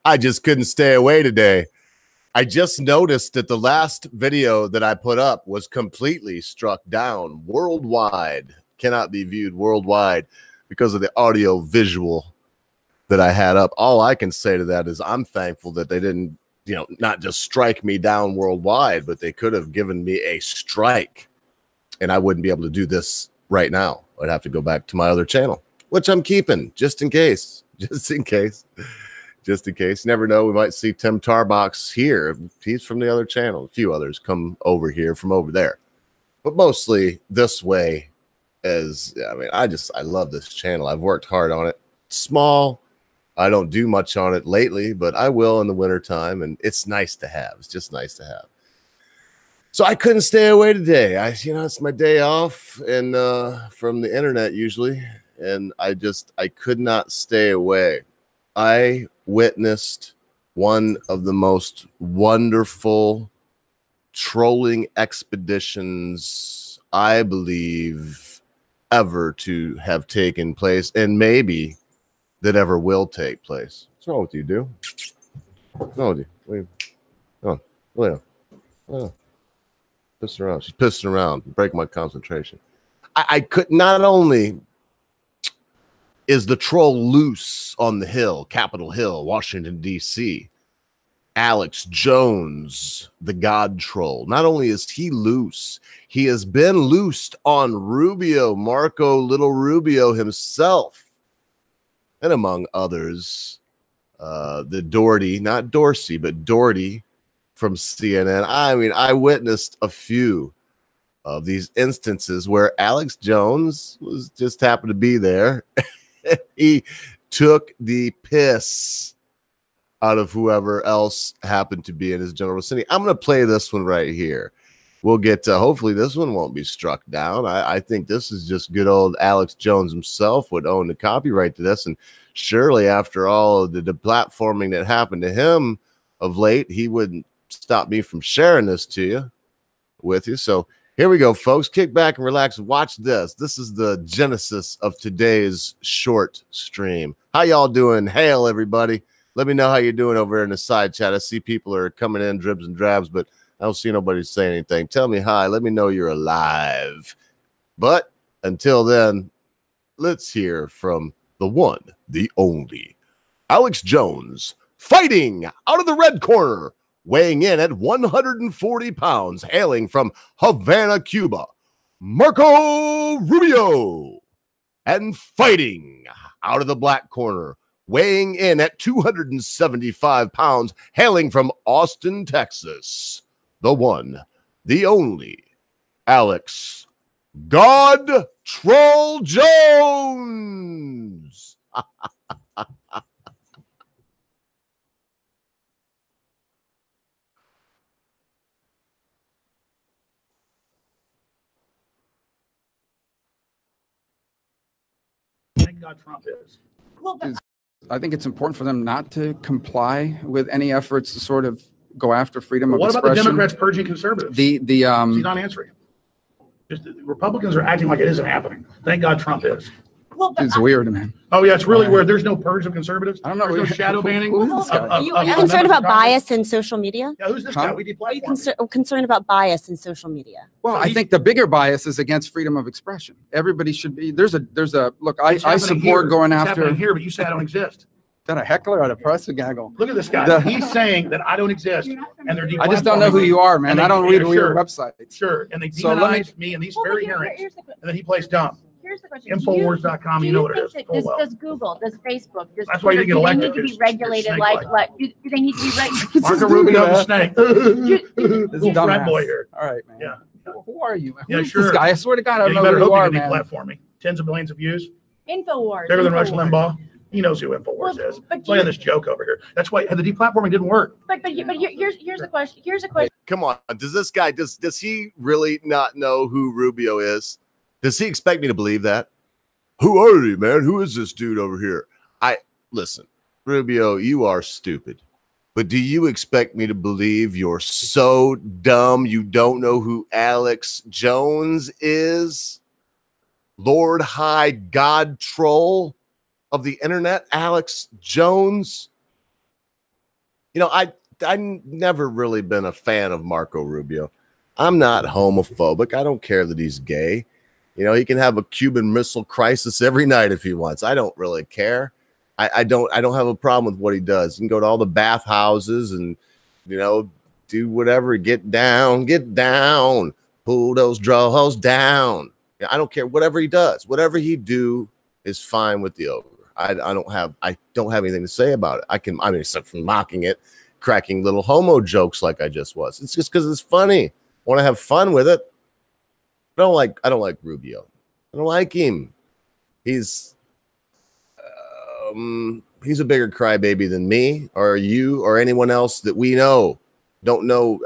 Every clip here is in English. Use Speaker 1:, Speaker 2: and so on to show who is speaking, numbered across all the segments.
Speaker 1: I just couldn't stay away today. I just noticed that the last video that I put up was completely struck down worldwide. Cannot be viewed worldwide because of the audio visual that I had up. All I can say to that is I'm thankful that they didn't, not just strike me down worldwide, but they could have given me a strike and I wouldn't be able to do this right now. I'd have to go back to my other channel, which I'm keeping just in case. Never know. We might see Tim Tarbox here. He's from the other channel. A few others come over here from over there, but mostly this way. I love this channel. I've worked hard on it. Small. I don't do much on it lately, but I will in the wintertime, and it's nice to have. It's just nice to have. So I couldn't stay away today. It's my day off and from the internet usually, and I could not stay away. I witnessed one of the most wonderful trolling expeditions, I believe, ever to have taken place, and maybe that ever will take place. What's wrong with you, dude? What's wrong with you? Pissing around. She's pissing around. Break my concentration. I could not only is the troll loose on the Hill, Capitol Hill, Washington, D.C. Alex Jones, the God troll. Not only is he loose, he has been loosed on Rubio, Marco Little Rubio himself. And among others, the Doherty, not Dorsey, but Doherty from CNN. I witnessed a few of these instances where Alex Jones was just happened to be there. He took the piss out of whoever else happened to be in his general vicinity. I'm going to play this one right here. We'll get to, hopefully this one won't be struck down. I think this is just good old Alex Jones himself would own the copyright to this. And surely after all of the deplatforming that happened to him of late, he wouldn't stop me from sharing this with you. So here we go, folks. Kick back and relax. Watch this. This is the genesis of today's short stream. How y'all doing? Hail, everybody. Let me know how you're doing over in the side chat. I see people are coming in dribs and drabs, but I don't see nobody saying anything. Tell me hi. Let me know you're alive. But until then, let's hear from the one, the only, Alex Jones, fighting out of the red corner, weighing in at 140 pounds, hailing from Havana, Cuba, Marco Rubio. And fighting out of the black corner, weighing in at 275 pounds, hailing from Austin, Texas, the one, the only, Alex God Troll Jones.
Speaker 2: Thank God Trump is.
Speaker 3: Well, I think it's important for them not to comply with any efforts to sort of go after freedom of expression.
Speaker 2: What about the Democrats purging conservatives? He's not answering. Just the Republicans are acting like it isn't happening. Thank God Trump is.
Speaker 3: Well, it's weird, man.
Speaker 2: Oh yeah, it's really weird. There's no purge of conservatives.
Speaker 3: I don't know.
Speaker 2: There's no shadow banning.
Speaker 4: Are you concerned about bias in social media?
Speaker 2: Yeah, who's this guy? We
Speaker 4: Are you concerned about bias in social media?
Speaker 3: Well, I think the bigger bias is against freedom of expression. Everybody should be. There's a look. I support going after
Speaker 2: here, but you say I don't exist.
Speaker 3: Is that a heckler or a press gaggle?
Speaker 2: Look at this guy. He's saying that I don't exist, and they're.
Speaker 3: I just don't know who you are, man. I don't read your website.
Speaker 2: Sure, and they demonize me and these very hearings, and then he plays dumb.
Speaker 5: Here's the question.
Speaker 2: Infowars.com, you know what it is.
Speaker 5: Does Google, does Facebook, does
Speaker 2: That's why you
Speaker 5: Twitter,
Speaker 2: get
Speaker 5: do they
Speaker 2: elected.
Speaker 5: need to be regulated like do they need to be regulated?
Speaker 2: Marco Rubio the snake.
Speaker 3: Little
Speaker 2: frat boy here.
Speaker 3: All right, man.
Speaker 2: Yeah.
Speaker 3: Who are you, man?
Speaker 2: Yeah,
Speaker 3: Who's
Speaker 2: sure.
Speaker 3: this guy? I swear to God, I don't
Speaker 2: You
Speaker 3: know
Speaker 2: better
Speaker 3: who you
Speaker 2: hope
Speaker 3: are,
Speaker 2: you can
Speaker 3: man.
Speaker 2: deplatform me. Tens of millions of views.
Speaker 5: Infowars.
Speaker 2: Bigger than Rush Limbaugh. He knows who Infowars is. Playing this joke over here. That's why the deplatforming didn't work.
Speaker 5: But here's the question. Here's a question.
Speaker 1: Come on. Does this guy, does he really not know who Rubio is? Does he expect me to believe that? Who are you, man? Who is this dude over here? Listen, Rubio, you are stupid. But do you expect me to believe you're so dumb you don't know who Alex Jones is? Lord High God Troll of the internet, Alex Jones? You know, I never really been a fan of Marco Rubio. I'm not homophobic. I don't care that he's gay. You know, he can have a Cuban Missile Crisis every night if he wants. I don't really care. I don't have a problem with what he does. He can go to all the bathhouses and, you know, do whatever. Get down, pull those draws down. I don't care. Whatever he does, whatever he do is fine with the over. I don't have anything to say about it. I mean, except from mocking it, cracking little homo jokes like I just was. It's just because it's funny. I want to have fun with it. I don't like Rubio. I don't like him. He's a bigger crybaby than me or you or anyone else that we know. Don't know.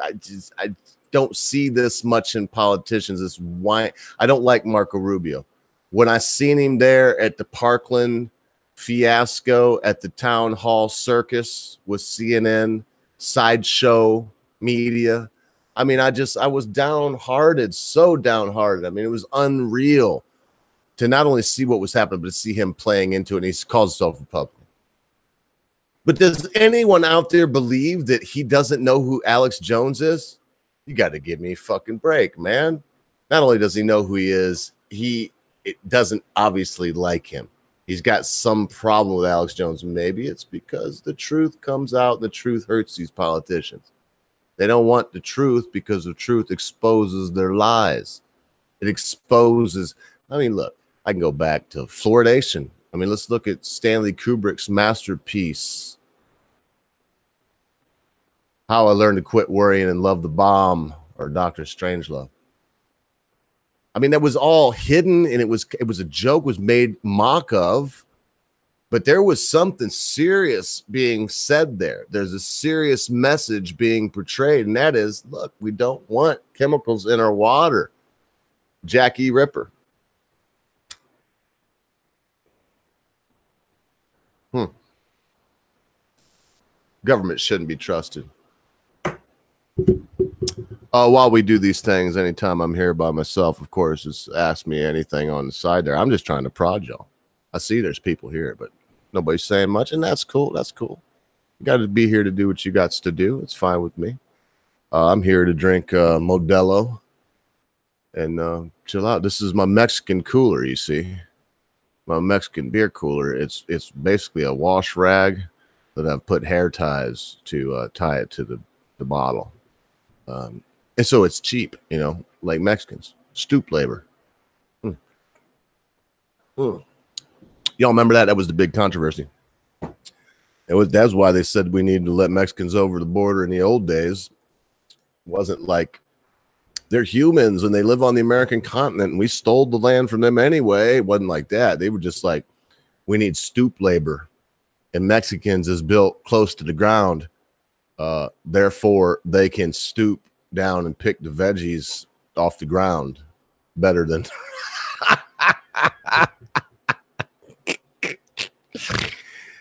Speaker 1: I don't see this much in politicians. This why I don't like Marco Rubio. When I seen him there at the Parkland fiasco at the town hall circus with CNN, sideshow media. I mean, I was downhearted, so downhearted. I mean, it was unreal to not only see what was happening, but to see him playing into it. And he calls himself Republican. But does anyone out there believe that he doesn't know who Alex Jones is? You got to give me a fucking break, man. Not only does he know who he is, it doesn't obviously like him. He's got some problem with Alex Jones. Maybe it's because the truth comes out and the truth hurts these politicians. They don't want the truth because the truth exposes their lies. It exposes. I mean, look, I can go back to fluoridation. I mean, let's look at Stanley Kubrick's masterpiece, How I Learned to Quit Worrying and Love the Bomb, or Dr. Strangelove. I mean, that was all hidden, and it was a joke, was made mock of, but there was something serious being said there. There's a serious message being portrayed, and that is, look, we don't want chemicals in our water. Jack E. Ripper. Government shouldn't be trusted. While we do these things, anytime I'm here by myself, of course, just ask me anything on the side there. I'm just trying to prod y'all. I see there's people here, but nobody's saying much, and that's cool. That's cool. You got to be here to do what you got to do. It's fine with me. I'm here to drink Modelo and chill out. This is my Mexican cooler, you see. My Mexican beer cooler. It's basically a wash rag that I've put hair ties to tie it to the bottle. And so it's cheap, you know, like Mexicans. Stoop labor. Y'all remember that? That was the big controversy. That's why they said we needed to let Mexicans over the border in the old days. It wasn't like they're humans and they live on the American continent and we stole the land from them anyway. It wasn't like that. They were just like, we need stoop labor. And Mexicans is built close to the ground. Therefore, they can stoop down and pick the veggies off the ground better than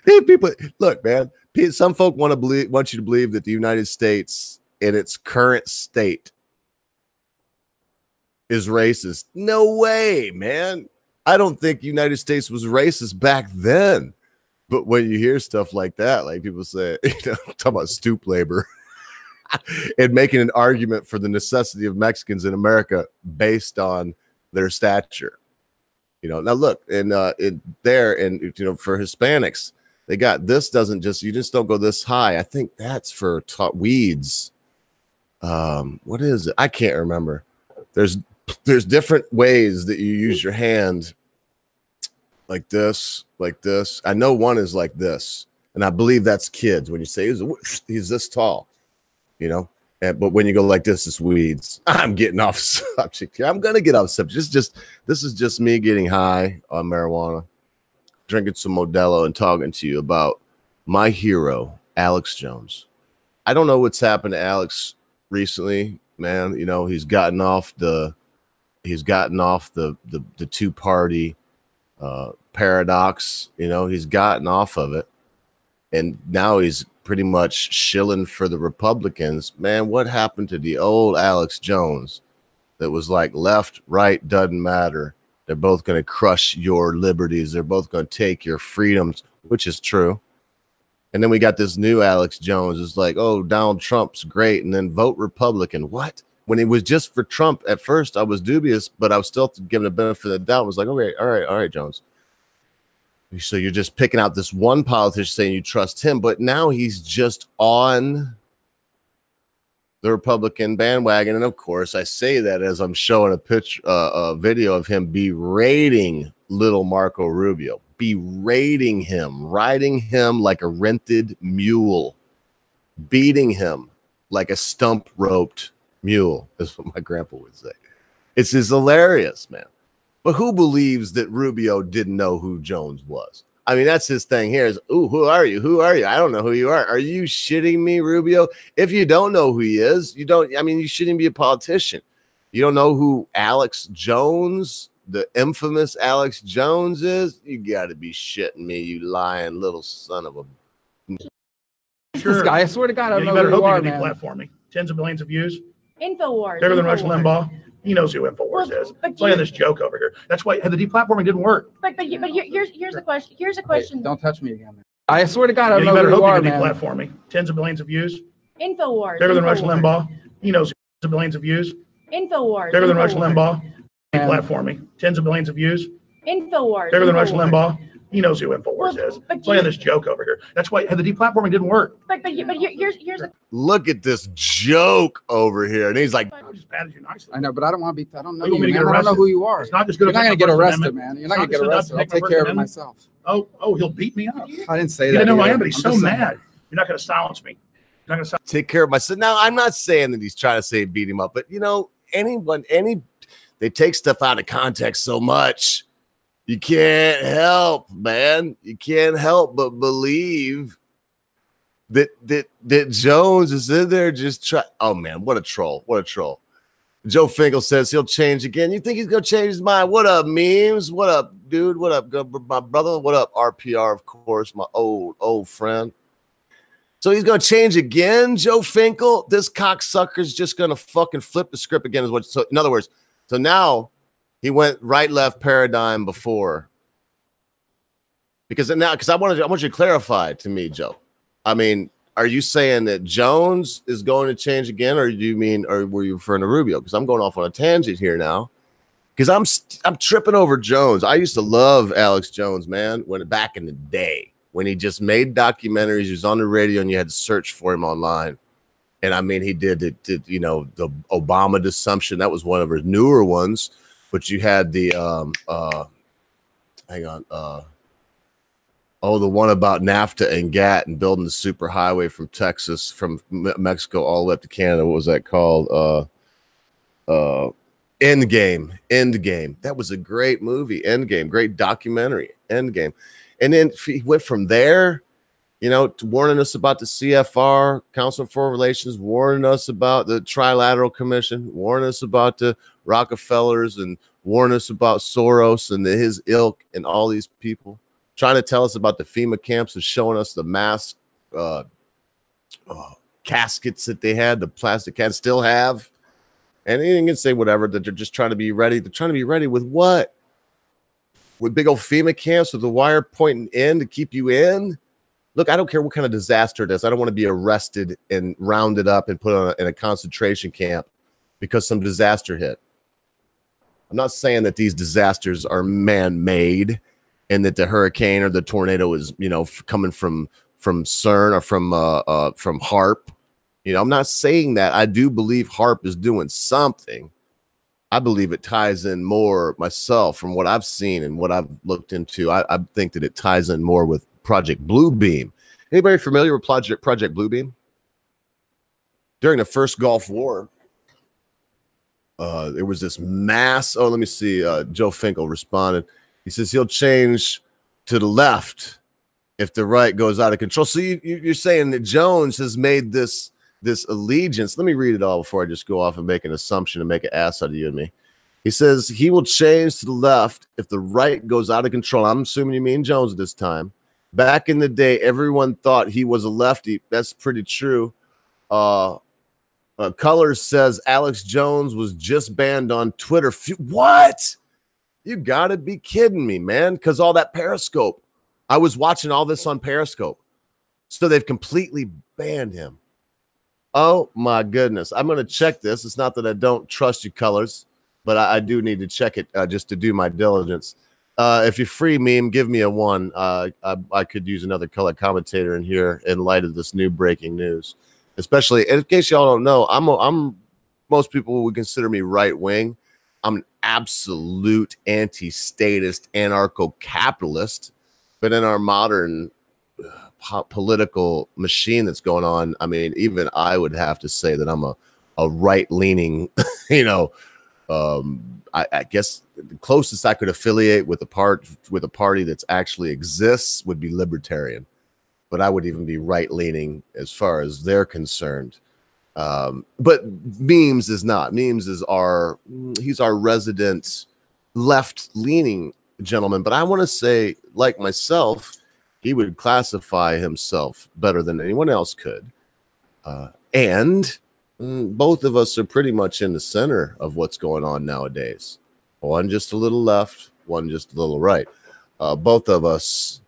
Speaker 1: hey, people. Look, man, some folk want you to believe that the United States in its current state is racist. No way, man. I don't think the United States was racist back then. But when you hear stuff like that, like people say, you know, talk about stoop labor and making an argument for the necessity of Mexicans in America based on their stature, you know. Now look, and you know, for Hispanics, they got this. You just don't go this high. I think that's for weeds. What is it? I can't remember. There's different ways that you use your hand. Like this. I know one is like this, and I believe that's kids. When you say he's this tall, you know, but when you go like this, it's weeds. I'm getting off subject here. I'm gonna get off subject. This is just me getting high on marijuana, drinking some Modelo, and talking to you about my hero, Alex Jones. I don't know what's happened to Alex recently, man. You know, he's gotten off the two-party paradox. You know, he's gotten off of it, and now he's pretty much shilling for the Republicans. Man, what happened to the old Alex Jones that was like left, right, doesn't matter. They're both going to crush your liberties. They're both going to take your freedoms, which is true. And then we got this new Alex Jones. It's like, oh, Donald Trump's great, and then vote Republican. What? When it was just for Trump at first, I was dubious, but I was still giving the benefit of the doubt. I was like, okay, all right, Jones. So you're just picking out this one politician saying you trust him, but now he's just on the Republican bandwagon. And of course, I say that as I'm showing a video of him berating little Marco Rubio, berating him, riding him like a rented mule, beating him like a stump roped mule, is what my grandpa would say. It's just hilarious, man. But who believes that Rubio didn't know who Jones was? I mean, that's his thing here is, ooh, who are you? Who are you? I don't know who you are. Are you shitting me, Rubio? If you don't know who he is, you shouldn't be a politician. You don't know who Alex Jones, the infamous Alex Jones is? You got to be shitting me, you lying little son of a...
Speaker 2: Sure.
Speaker 3: This guy, I swear to God, I don't know
Speaker 2: who you are,
Speaker 3: man.
Speaker 2: Platform me. Tens of millions of views.
Speaker 5: InfoWars.
Speaker 2: Bigger than Rush Limbaugh. He knows who InfoWars is. Playing this joke over here. That's why the deplatforming didn't work.
Speaker 5: But here's the question. Here's a question.
Speaker 3: Hey, don't touch me again, man. I swear to God, I don't know
Speaker 2: who
Speaker 3: who you are, man.
Speaker 2: Deplatform me. Tens of millions of views.
Speaker 5: InfoWars.
Speaker 2: Bigger than Rush Limbaugh. He knows tens of millions of views.
Speaker 5: InfoWars.
Speaker 2: Bigger than Rush Limbaugh. Deplatform me. Tens of millions of views.
Speaker 5: InfoWars.
Speaker 2: Bigger than Rush Limbaugh. He knows who InfoWars is. Playing this joke over here. That's why the deplatforming didn't work.
Speaker 5: But here's the...
Speaker 1: Look at this joke over here. And he's like,
Speaker 2: I just patted you nicely.
Speaker 3: I know, but I don't want to be. I don't know
Speaker 2: You want
Speaker 3: you,
Speaker 2: me to
Speaker 3: man.
Speaker 2: get
Speaker 3: I don't know
Speaker 2: arrested?
Speaker 3: who you are.
Speaker 2: It's not just good.
Speaker 3: You're not going to get
Speaker 2: First
Speaker 3: arrested,
Speaker 2: Amendment.
Speaker 3: man. You're
Speaker 2: It's
Speaker 3: not going to
Speaker 2: not
Speaker 3: get
Speaker 2: enough
Speaker 3: arrested.
Speaker 2: to
Speaker 3: I'll
Speaker 2: take my
Speaker 3: take
Speaker 2: First
Speaker 3: care of it
Speaker 2: Amendment.
Speaker 3: myself.
Speaker 2: Oh, he'll beat me up.
Speaker 3: I didn't say
Speaker 2: You
Speaker 3: that.
Speaker 2: don't know who I
Speaker 3: either.
Speaker 2: am, but he's
Speaker 3: I'm
Speaker 2: so
Speaker 3: just saying.
Speaker 2: mad. You're not going to silence me. You're not going to silence
Speaker 1: take care of myself. Now, I'm not saying that he's trying to say beat him up, but they take stuff out of context so much. You can't help, man. You can't help but believe that Jones is in there just try. Oh man, what a troll! What a troll! Joe Finkel says he'll change again. You think he's gonna change his mind? What up, memes? What up, dude? What up, my brother? What up, RPR? Of course, my old friend. So he's gonna change again, Joe Finkel. This cocksucker's just gonna fucking flip the script again. Is what? So in other words, so now he went right-left paradigm before. Because I want you to clarify to me, Joe. I mean, are you saying that Jones is going to change again, or were you referring to Rubio? Because I'm going off on a tangent here now. Because I'm tripping over Jones. I used to love Alex Jones, man, back in the day when he just made documentaries. He was on the radio, and you had to search for him online. And I mean, he did the Obama Assumption. That was one of his newer ones. But you had the the one about NAFTA and GATT and building the super highway from Texas, from Mexico all the way up to Canada. What was that called? Endgame. That was a great movie. Endgame, great documentary. Endgame. And then he went from there, to warning us about the CFR, Council on Foreign Relations, warning us about the Trilateral Commission, warning us about the Rockefellers, and warning us about Soros and his ilk and all these people, trying to tell us about the FEMA camps and showing us the mass caskets that they had, the plastic cans still have. And you can say whatever, that they're just trying to be ready. They're trying to be ready with what? With big old FEMA camps with the wire pointing in to keep you in? Look, I don't care what kind of disaster it is. I don't want to be arrested and rounded up and put in a concentration camp because some disaster hit. I'm not saying that these disasters are man-made and that the hurricane or the tornado is, coming from CERN or from HARP. I'm not saying that. I do believe HARP is doing something. I believe it ties in more myself from what I've seen and what I've looked into. I think that it ties in more with Project Bluebeam. Anybody familiar with Project Bluebeam? During the first Gulf War, there was this mass. Oh, let me see. Joe Finkel responded. He says he'll change to the left if the right goes out of control. So you're saying that Jones has made this allegiance. Let me read it all before I just go off and make an assumption and make an ass out of you and me. He says he will change to the left if the right goes out of control. I'm assuming you mean Jones this time. Back in the day, everyone thought he was a lefty. That's pretty true. Colors says Alex Jones was just banned on Twitter. What? You gotta be kidding me, man. Because all that Periscope. I was watching all this on Periscope. So they've completely banned him. Oh my goodness. I'm going to check this. It's not that I don't trust you colors, but I do need to check it just to do my diligence. If you're free meme, give me a 1. I could use another color commentator in here in light of this new breaking news. Especially, in case y'all don't know, I'm most people would consider me right wing. I'm an absolute anti-statist, anarcho-capitalist. But in our modern political machine that's going on, I mean, even I would have to say that I'm a right-leaning, I guess the closest I could affiliate with a party that's actually exists would be libertarian, but I would even be right-leaning as far as they're concerned. But Memes is not. Memes is he's our resident left-leaning gentleman. But I want to say, like myself, he would classify himself better than anyone else could. And both of us are pretty much in the center of what's going on nowadays. One just a little left, one just a little right. Both of us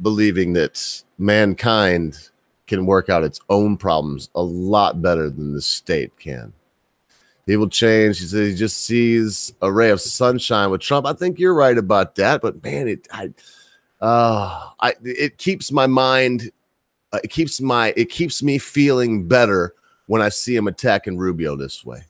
Speaker 1: believing that mankind can work out its own problems a lot better than the state can. He will change. He says he just sees a ray of sunshine with Trump. I think you're right about that, but man, it keeps my mind. It keeps me feeling better when I see him attacking Rubio this way.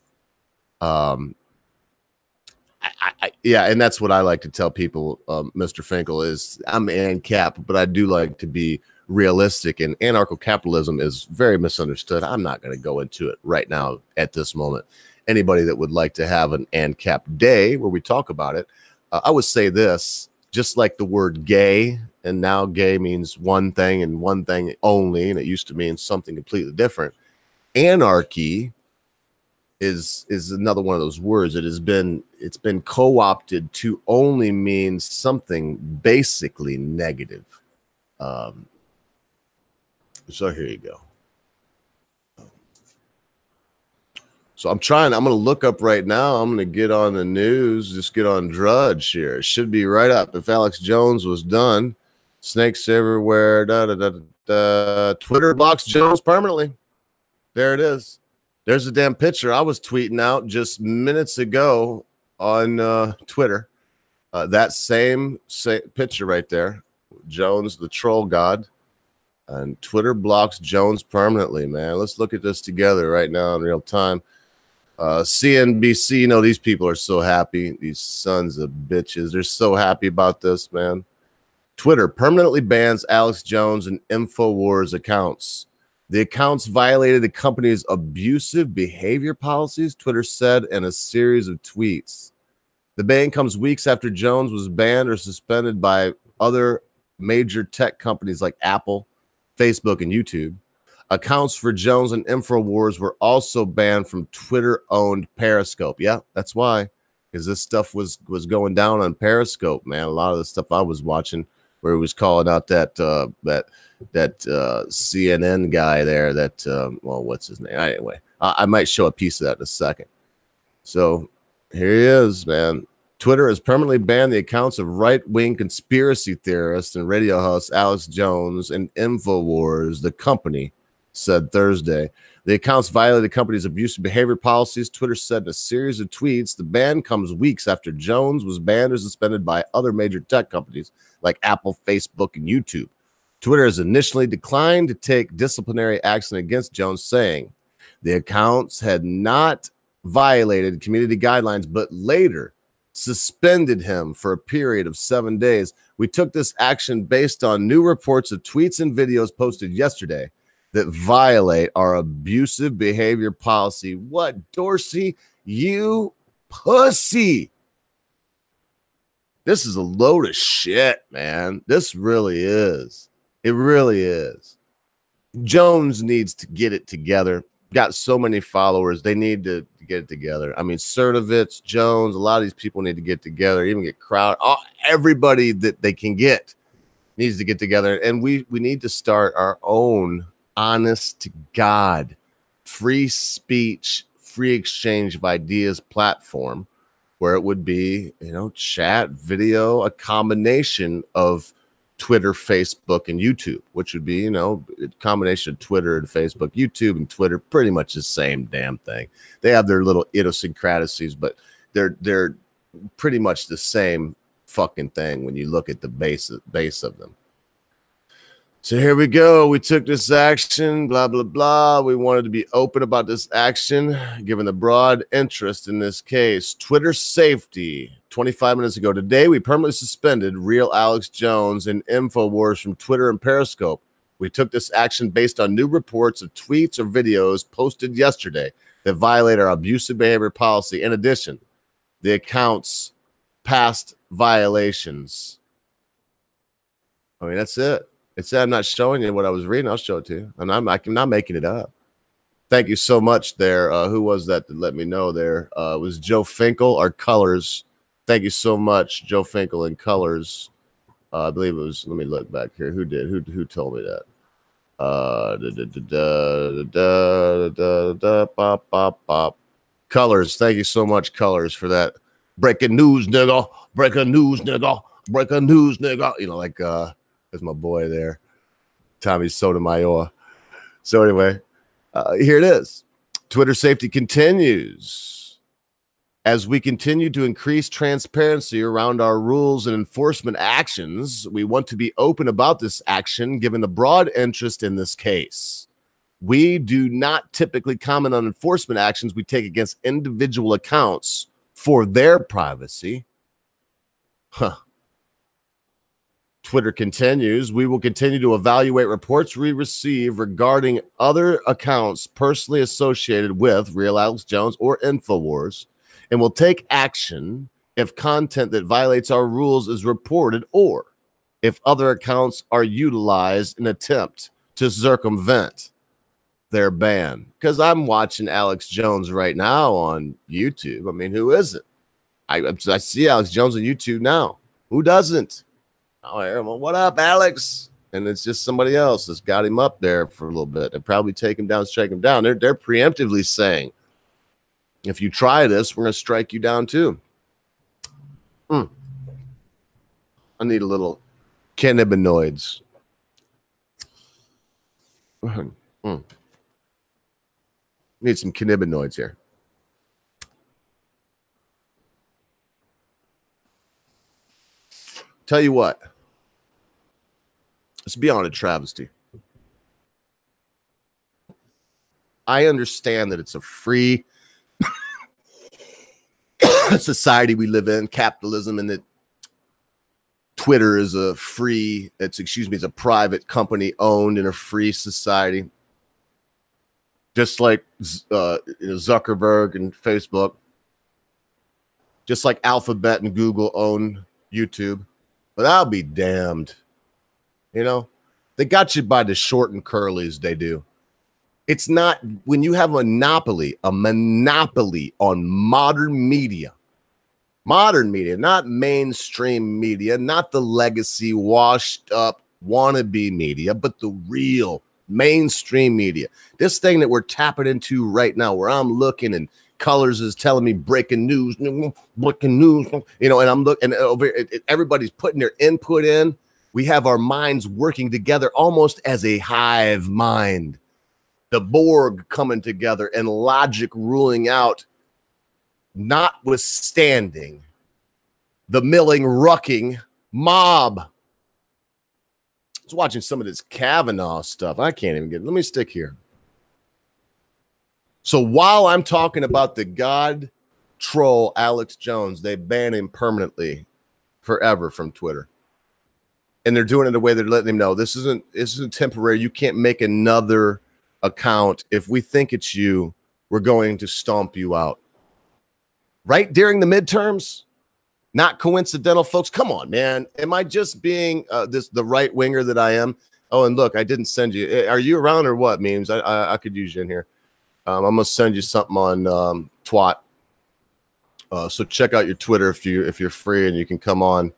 Speaker 1: Yeah, and that's what I like to tell people, Mr. Finkel, is I'm ANCAP, but I do like to be realistic, and anarcho-capitalism is very misunderstood. I'm not going to go into it right now at this moment. Anybody that would like to have an ANCAP day where we talk about it, I would say this, just like the word gay, and now gay means one thing and one thing only, and it used to mean something completely different. Anarchy is another one of those words that it's been co-opted to only mean something basically negative. So here you go. So I'm going to look up right now. I'm going to get on the news, just get on Drudge here. It should be right up. If Alex Jones was done, snakes everywhere, Twitter blocks Jones permanently. There it is. There's a damn picture I was tweeting out just minutes ago on Twitter. That same picture right there. Jones, the troll god. And Twitter blocks Jones permanently, man. Let's look at this together right now in real time. CNBC, these people are so happy. These sons of bitches. They're so happy about this, man. Twitter permanently bans Alex Jones and InfoWars accounts. The accounts violated the company's abusive behavior policies, Twitter said in a series of tweets. The ban comes weeks after Jones was banned or suspended by other major tech companies like Apple, Facebook, and YouTube. Accounts for Jones and InfoWars were also banned from Twitter-owned Periscope. Yeah, that's why, because this stuff was going down on Periscope, man. A lot of the stuff I was watching, where he was calling out that CNN guy there. What's his name? Anyway, I might show a piece of that in a second. So here he is, man. Twitter has permanently banned the accounts of right-wing conspiracy theorists and radio host Alex Jones and InfoWars, the company said Thursday. The accounts violated the company's abusive behavior policies, Twitter said in a series of tweets. The ban comes weeks after Jones was banned or suspended by other major tech companies like Apple, Facebook, and YouTube. Twitter has initially declined to take disciplinary action against Jones, saying the accounts had not violated community guidelines, but later suspended him for a period of 7 days. We took this action based on new reports of tweets and videos posted yesterday that violate our abusive behavior policy. What, Dorsey? You pussy. This is a load of shit, man. This really is. It really is. Jones needs to get it together. Got so many followers. They need to get it together. I mean, Cernovitz, Jones, a lot of these people need to get together, even get crowd. Everybody that they can get needs to get together. And we need to start our own honest to God free speech, free exchange of ideas platform where it would be, chat, video, a combination of Twitter, Facebook, and YouTube, which would be, you know, a combination of Twitter and Facebook. YouTube and Twitter, pretty much the same damn thing. They have their little idiosyncrasies, but they're pretty much the same fucking thing when you look at the base of them. So here we go. We took this action, blah, blah, blah. We wanted to be open about this action, given the broad interest in this case. Twitter safety. 25 minutes ago today, we permanently suspended Real Alex Jones and InfoWars from Twitter and Periscope. We took this action based on new reports of tweets or videos posted yesterday that violate our abusive behavior policy. In addition, the accounts past violations. I mean, that's it. It said I'm not showing you what I was reading. I'll show it to you. And I'm not making it up. Thank you so much there. Who was that let me know there? It was Joe Finkel, our Colors. Thank you so much, Joe Finkel and Colors. I believe it was, let me look back here. Who did? Who told me that? Colors. Thank you so much, Colors, for that. Breaking news, nigga. Breaking news, nigga. Breaking news, nigga. You know, like there's my boy there, Tommy Sotomayor. So anyway, here it is. Twitter safety continues. As we continue to increase transparency around our rules and enforcement actions, we want to be open about this action given the broad interest in this case. We do not typically comment on enforcement actions we take against individual accounts for their privacy. Twitter continues, we will continue to evaluate reports we receive regarding other accounts personally associated with Real Alex Jones or InfoWars, and will take action if content that violates our rules is reported or if other accounts are utilized in an attempt to circumvent their ban. Because I'm watching Alex Jones right now on YouTube. I mean, who isn't? I see Alex Jones on YouTube now. Who doesn't? Oh, well, what up, Alex? And it's just somebody else that's got him up there for a little bit. They probably take him down, strike him down. They're preemptively saying, if you try this, we're going to strike you down too. I need a little cannabinoids. Need some cannabinoids here. Tell you what. Let's be on a travesty. I understand that it's a free society we live in, capitalism, and that Twitter is a free, it's a private company owned in a free society. Just like Zuckerberg and Facebook, just like Alphabet and Google own YouTube. But I'll be damned. You know, they got you by the short and curlies, they do. It's not, when you have a monopoly on modern media, not mainstream media, not the legacy washed up wannabe media, but the real mainstream media. This thing that we're tapping into right now, where I'm looking and Colors is telling me breaking news, you know, and I'm looking, and over everybody's putting their input in. We have our minds working together almost as a hive mind. The Borg coming together and logic ruling out, notwithstanding the milling, rucking mob. I was watching some of this Kavanaugh stuff. I can't even get it. Let me stick here. So while I'm talking about the God troll Alex Jones, they ban him permanently forever from Twitter. And they're doing it in a way they're letting him know this isn't temporary. You can't make another account. If we think it's you, we're going to stomp you out. Right during the midterms? Not coincidental, folks. Come on, man. Am I just being the right winger that I am? Oh, and look, I didn't send you. Are you around or what, memes? I could use you in here. I'm gonna send you something on Twat. So check out your Twitter if you're free and you can come on.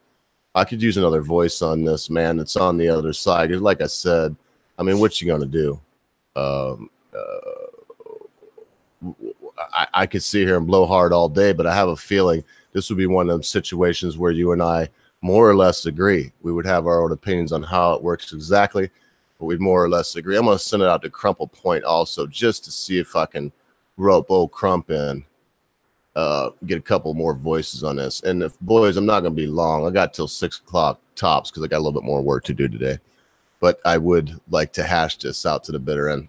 Speaker 1: I could use another voice on this, man. It's on the other side. Like I said, I mean, what you gonna do? I could sit here and blow hard all day, but I have a feeling this would be one of those situations where you and I more or less agree. We would have our own opinions on how it works exactly, but we'd more or less agree. I'm going to send it out to Crumple Point also, just to see if I can rope old Crump in, get a couple more voices on this. And if, boys, I'm not going to be long. I got till 6 o'clock tops because I got a little bit more work to do today. But I would like to hash this out to the bitter end.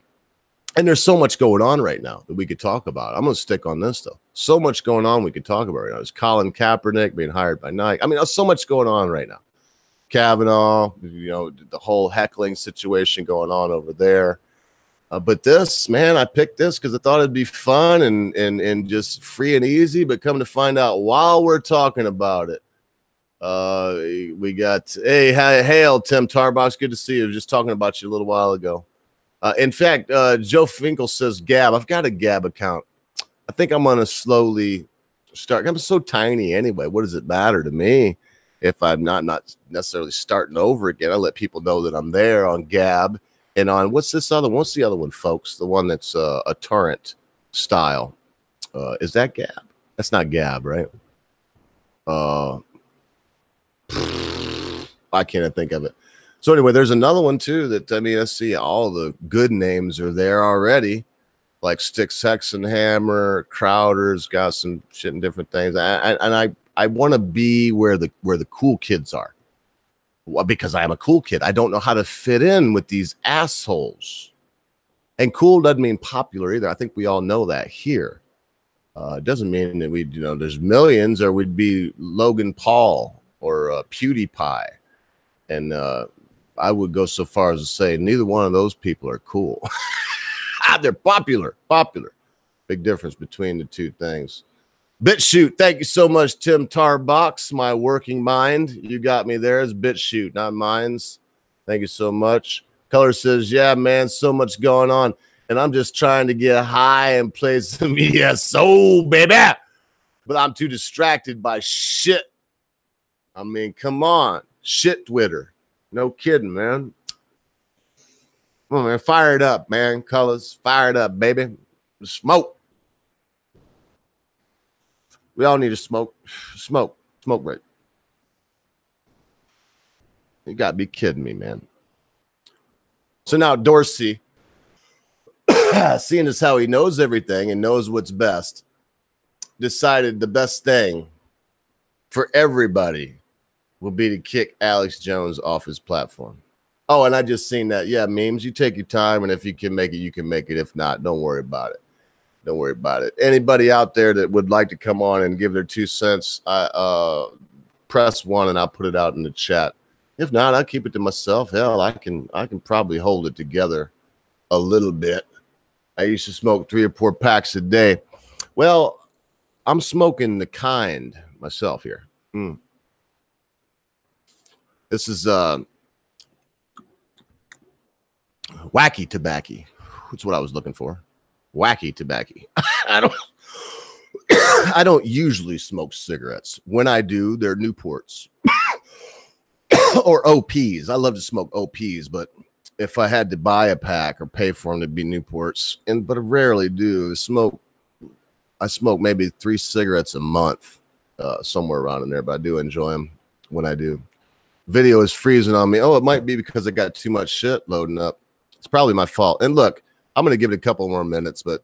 Speaker 1: And there's so much going on right now that we could talk about. I'm going to stick on this, though. So much going on we could talk about right now. There's Colin Kaepernick being hired by Nike. I mean, there's so much going on right now. Kavanaugh, you know, the whole heckling situation going on over there. But this, man, I picked this because I thought it'd be fun and just free and easy. But come to find out, while we're talking about it, we got, hail, Tim Tarbox. Good to see you. Just talking about you a little while ago. In fact, Joe Finkel says Gab. I've got a Gab account. I think I'm going to slowly start. I'm so tiny anyway. What does it matter to me if I'm not necessarily starting over again? I let people know that I'm there on Gab and on what's this other one? What's the other one, folks? The one that's a torrent style. Is that Gab? That's not Gab, right? I can't think of it. So anyway, there's another one too that, I mean, let's see, all the good names are there already, like Sticks Hexenhammer, Crowder's got some shit and different things. I want to be where the cool kids are. Well, because I am a cool kid. I don't know how to fit in with these assholes. And cool doesn't mean popular either. I think we all know that here. It doesn't mean that we, there's millions, or we'd be Logan Paul or PewDiePie. And I would go so far as to say neither one of those people are cool. They're popular. Big difference between the two things. BitChute, thank you so much, Tim Tarbox, my working mind. You got me there. It's BitChute, not mines. Thank you so much. Color says, yeah, man, so much going on. And I'm just trying to get high and play some ESO, baby. But I'm too distracted by shit. I mean, come on. Shit Twitter. No kidding, man. Come on, man. Fire it up, man. Colors. Fire it up, baby. Smoke. We all need to smoke. Smoke break. You got to be kidding me, man. So now Dorsey, seeing as how he knows everything and knows what's best, decided the best thing for everybody will be to kick Alex Jones off his platform. Oh, and I just seen that. Yeah, memes, you take your time, and if you can make it, you can make it. If not, don't worry about it. Don't worry about it. Anybody out there that would like to come on and give their 2 cents, press 1 and I'll put it out in the chat. If not, I'll keep it to myself. Hell, I can probably hold it together a little bit. I used to smoke 3 or 4 packs a day. Well, I'm smoking the kind myself here. This is wacky tobacco. That's what I was looking for. Wacky tobacco. I don't usually smoke cigarettes. When I do, they're Newports or OPs. I love to smoke OPs, but if I had to buy a pack or pay for them, it'd be Newports. But I rarely do smoke. I smoke maybe 3 cigarettes a month, somewhere around in there, but I do enjoy them when I do. Video is freezing on me. Oh, it might be because I got too much shit loading up. It's probably my fault. And look, I'm going to give it a couple more minutes, but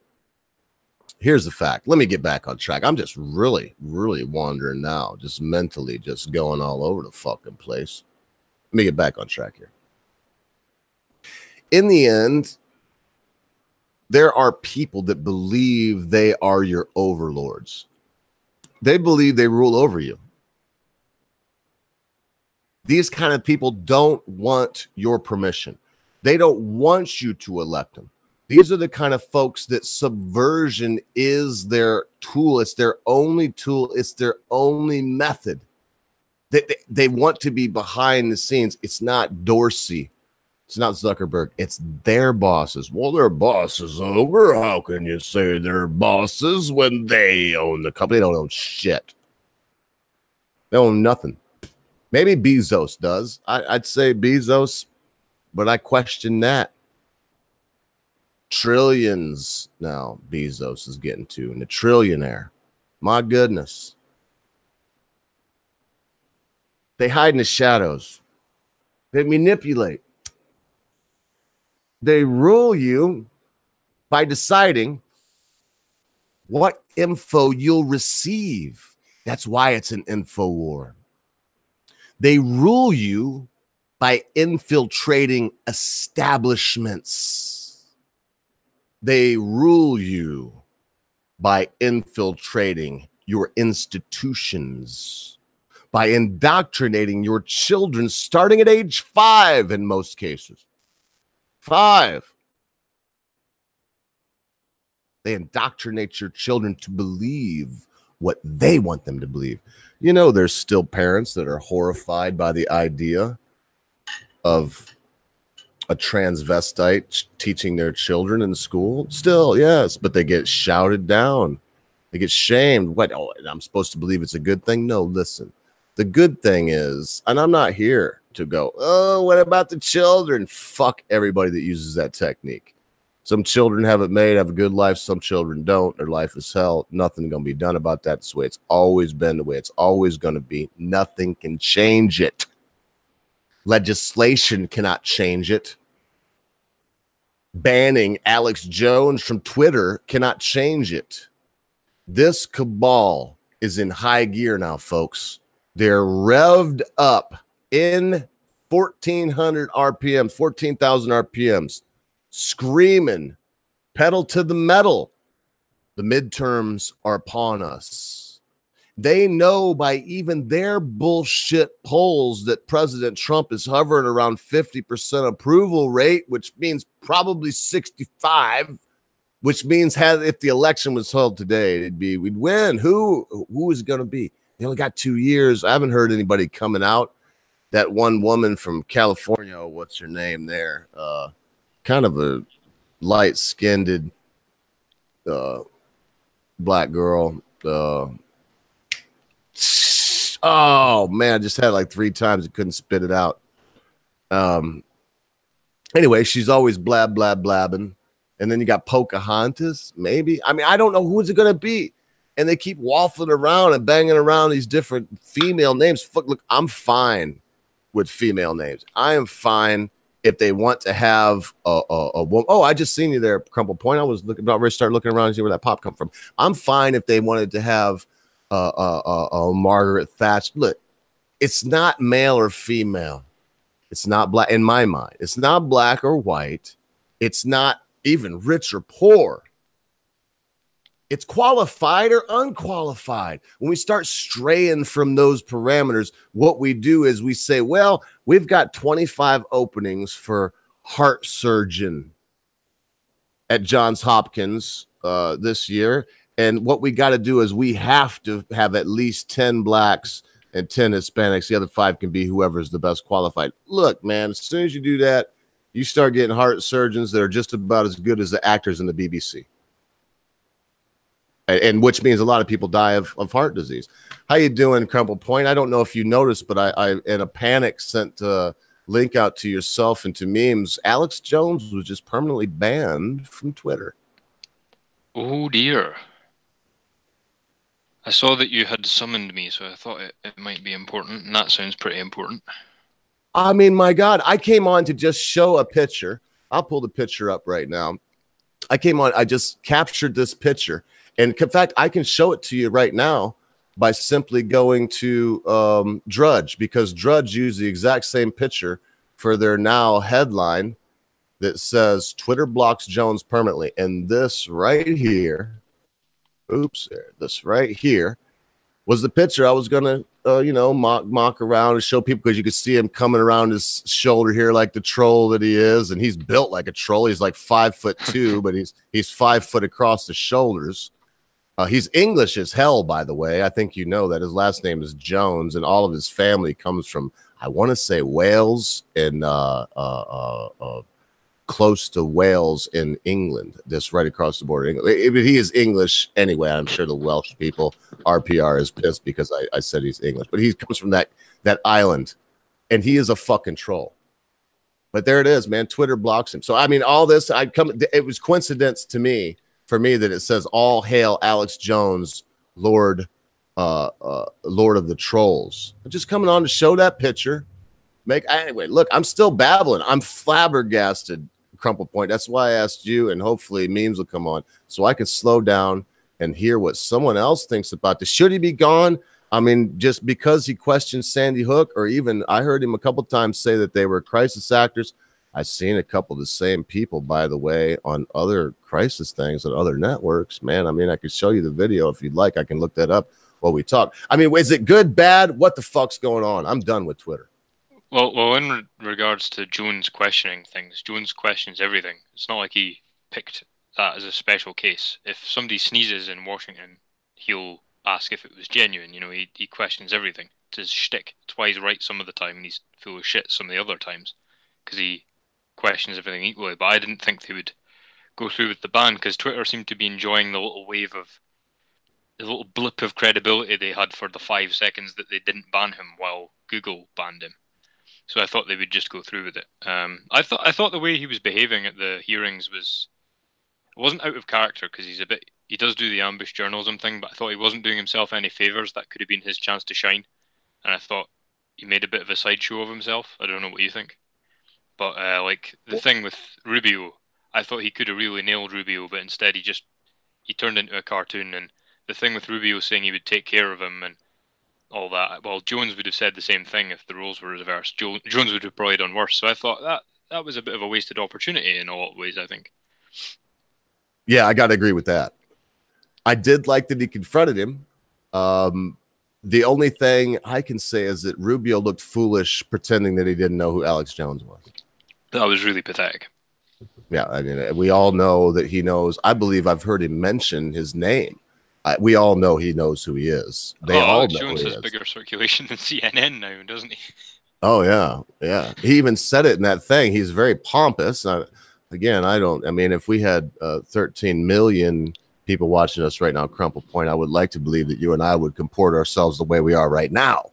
Speaker 1: here's the fact. Let me get back on track. I'm just really wandering now, just mentally just going all over the fucking place. Let me get back on track here. In the end, there are people that believe they are your overlords. They believe they rule over you. These kind of people don't want your permission. They don't want you to elect them. These are the kind of folks that subversion is their tool. It's their only tool. It's their only method. They want to be behind the scenes. It's not Dorsey. It's not Zuckerberg. It's their bosses. Well, they're bosses over. How can you say they're bosses when they own the company? They don't own shit. They own nothing. Maybe Bezos does. I'd say Bezos, but I question that. Trillions now Bezos is getting to, and the trillionaire. My goodness. They hide in the shadows. They manipulate. They rule you by deciding what info you'll receive. That's why it's an info war. They rule you by infiltrating establishments. They rule you by infiltrating your institutions, by indoctrinating your children starting at age 5 in most cases. 5. They indoctrinate your children to believe what they want them to believe. You know, there's still parents that are horrified by the idea of a transvestite teaching their children in school. Still, yes, but they get shouted down. They get shamed. What? Oh, I'm supposed to believe it's a good thing? No, listen. The good thing is, and I'm not here to go, oh, what about the children? Fuck everybody that uses that technique. Some children have it made, have a good life. Some children don't. Their life is hell. Nothing going to be done about that. It's the way it's always been, the way it's always going to be. Nothing can change it. Legislation cannot change it. Banning Alex Jones from Twitter cannot change it. This cabal is in high gear now, folks. They're revved up in 1,400 RPMs, 14,000 RPMs, screaming, pedal to the metal. The midterms are upon us. They know by even their bullshit polls that President Trump is hovering around 50% approval rate, which means probably 65, which means if the election was held today, we'd win. Who is going to be? They only got 2 years. I haven't heard anybody coming out. That one woman from California, what's her name there? Kind of a light-skinned black girl. Oh man, I just had it like 3 times. I couldn't spit it out. Anyway, she's always blabbing. And then you got Pocahontas, maybe. I mean, I don't know who's it going to be. And they keep waffling around and banging around these different female names. Look, I'm fine with female names. I am fine if they want to have a woman. Oh, I just seen you there, Crumple Point. I was about ready to start looking around and see where that pop come from. I'm fine if they wanted to have a Margaret Thatcher. Look, it's not male or female. It's not black in my mind. It's not black or white. It's not even rich or poor. It's qualified or unqualified. When we start straying from those parameters, what we do is we say, well, we've got 25 openings for heart surgeon at Johns Hopkins this year. And what we got to do is we have to have at least 10 blacks and 10 Hispanics. The other 5 can be whoever's the best qualified. Look, man, as soon as you do that, you start getting heart surgeons that are just about as good as the actors in the BBC. And which means a lot of people die of heart disease. How you doing, Crumple Point? I don't know if you noticed, but I in a panic sent a link out to yourself and to memes. Alex Jones was just permanently banned from Twitter.
Speaker 6: Oh, dear. I saw that you had summoned me, so I thought it might be important, and that sounds pretty important.
Speaker 1: I mean, my God, I came on to just show a picture. I'll pull the picture up right now. I came on, I just captured this picture. And in fact, I can show it to you right now by simply going to Drudge, because Drudge used the exact same picture for their now headline that says Twitter blocks Jones permanently. And this right here, this right here was the picture I was going to, mock around and show people, because you could see him coming around his shoulder here like the troll that he is. And he's built like a troll. He's like 5'2", but he's 5 foot across the shoulders. He's English as hell, by the way. I think you know that. His last name is Jones, and all of his family comes from, I want to say, Wales and close to Wales in England. This right across the border. He is English anyway. I'm sure the Welsh people, RPR, is pissed because I said he's English. But he comes from that island, and he is a fucking troll. But there it is, man. Twitter blocks him. So, I mean, all this, it was coincidence for me that it says all hail Alex Jones, Lord Lord of the Trolls. I'm just coming on to show that picture. Anyway, look, I'm still babbling. I'm flabbergasted, Crumple Point. That's why I asked you, and hopefully memes will come on so I can slow down and hear what someone else thinks about this. Should he be gone? I mean, just because he questioned Sandy Hook, or even I heard him a couple times say that they were crisis actors. I've seen a couple of the same people, by the way, on other crisis things on other networks. Man, I mean, I could show you the video if you'd like. I can look that up while we talk. I mean, is it good, bad? What the fuck's going on? I'm done with Twitter.
Speaker 6: Well, in regards to Jones questioning things, Jones questions everything. It's not like he picked that as a special case. If somebody sneezes in Washington, he'll ask if it was genuine. You know, he questions everything. It's his shtick. It's why he's right some of the time and he's full of shit some of the other times, because he questions everything equally. But I didn't think they would go through with the ban, because Twitter seemed to be enjoying the little wave of the little blip of credibility they had for the 5 seconds that they didn't ban him while Google banned him. So I thought they would just go through with it. I thought the way he was behaving at the hearings wasn't out of character, because he does do the ambush journalism thing, but I thought he wasn't doing himself any favors. That could have been his chance to shine, and I thought he made a bit of a sideshow of himself. I don't know what you think, but like the thing with Rubio, I thought he could have really nailed Rubio, but instead he turned into a cartoon. And the thing with Rubio saying he would take care of him and all that, well, Jones would have said the same thing if the roles were reversed. Jones would have probably done worse. So I thought that was a bit of a wasted opportunity in a lot of ways, I think.
Speaker 1: Yeah, I got to agree with that. I did like that he confronted him. The only thing I can say is that Rubio looked foolish pretending that he didn't know who Alex Jones was.
Speaker 6: That was really pathetic.
Speaker 1: Yeah, I mean, we all know that he knows. I believe I've heard him mention his name. We all know he knows who he is. They all know
Speaker 6: Jones
Speaker 1: who he
Speaker 6: has
Speaker 1: is.
Speaker 6: Bigger circulation than CNN now, doesn't he?
Speaker 1: Oh, yeah. Yeah. He even said it in that thing. He's very pompous. Again, I mean, if we had 13 million people watching us right now, Crumple Point, I would like to believe that you and I would comport ourselves the way we are right now.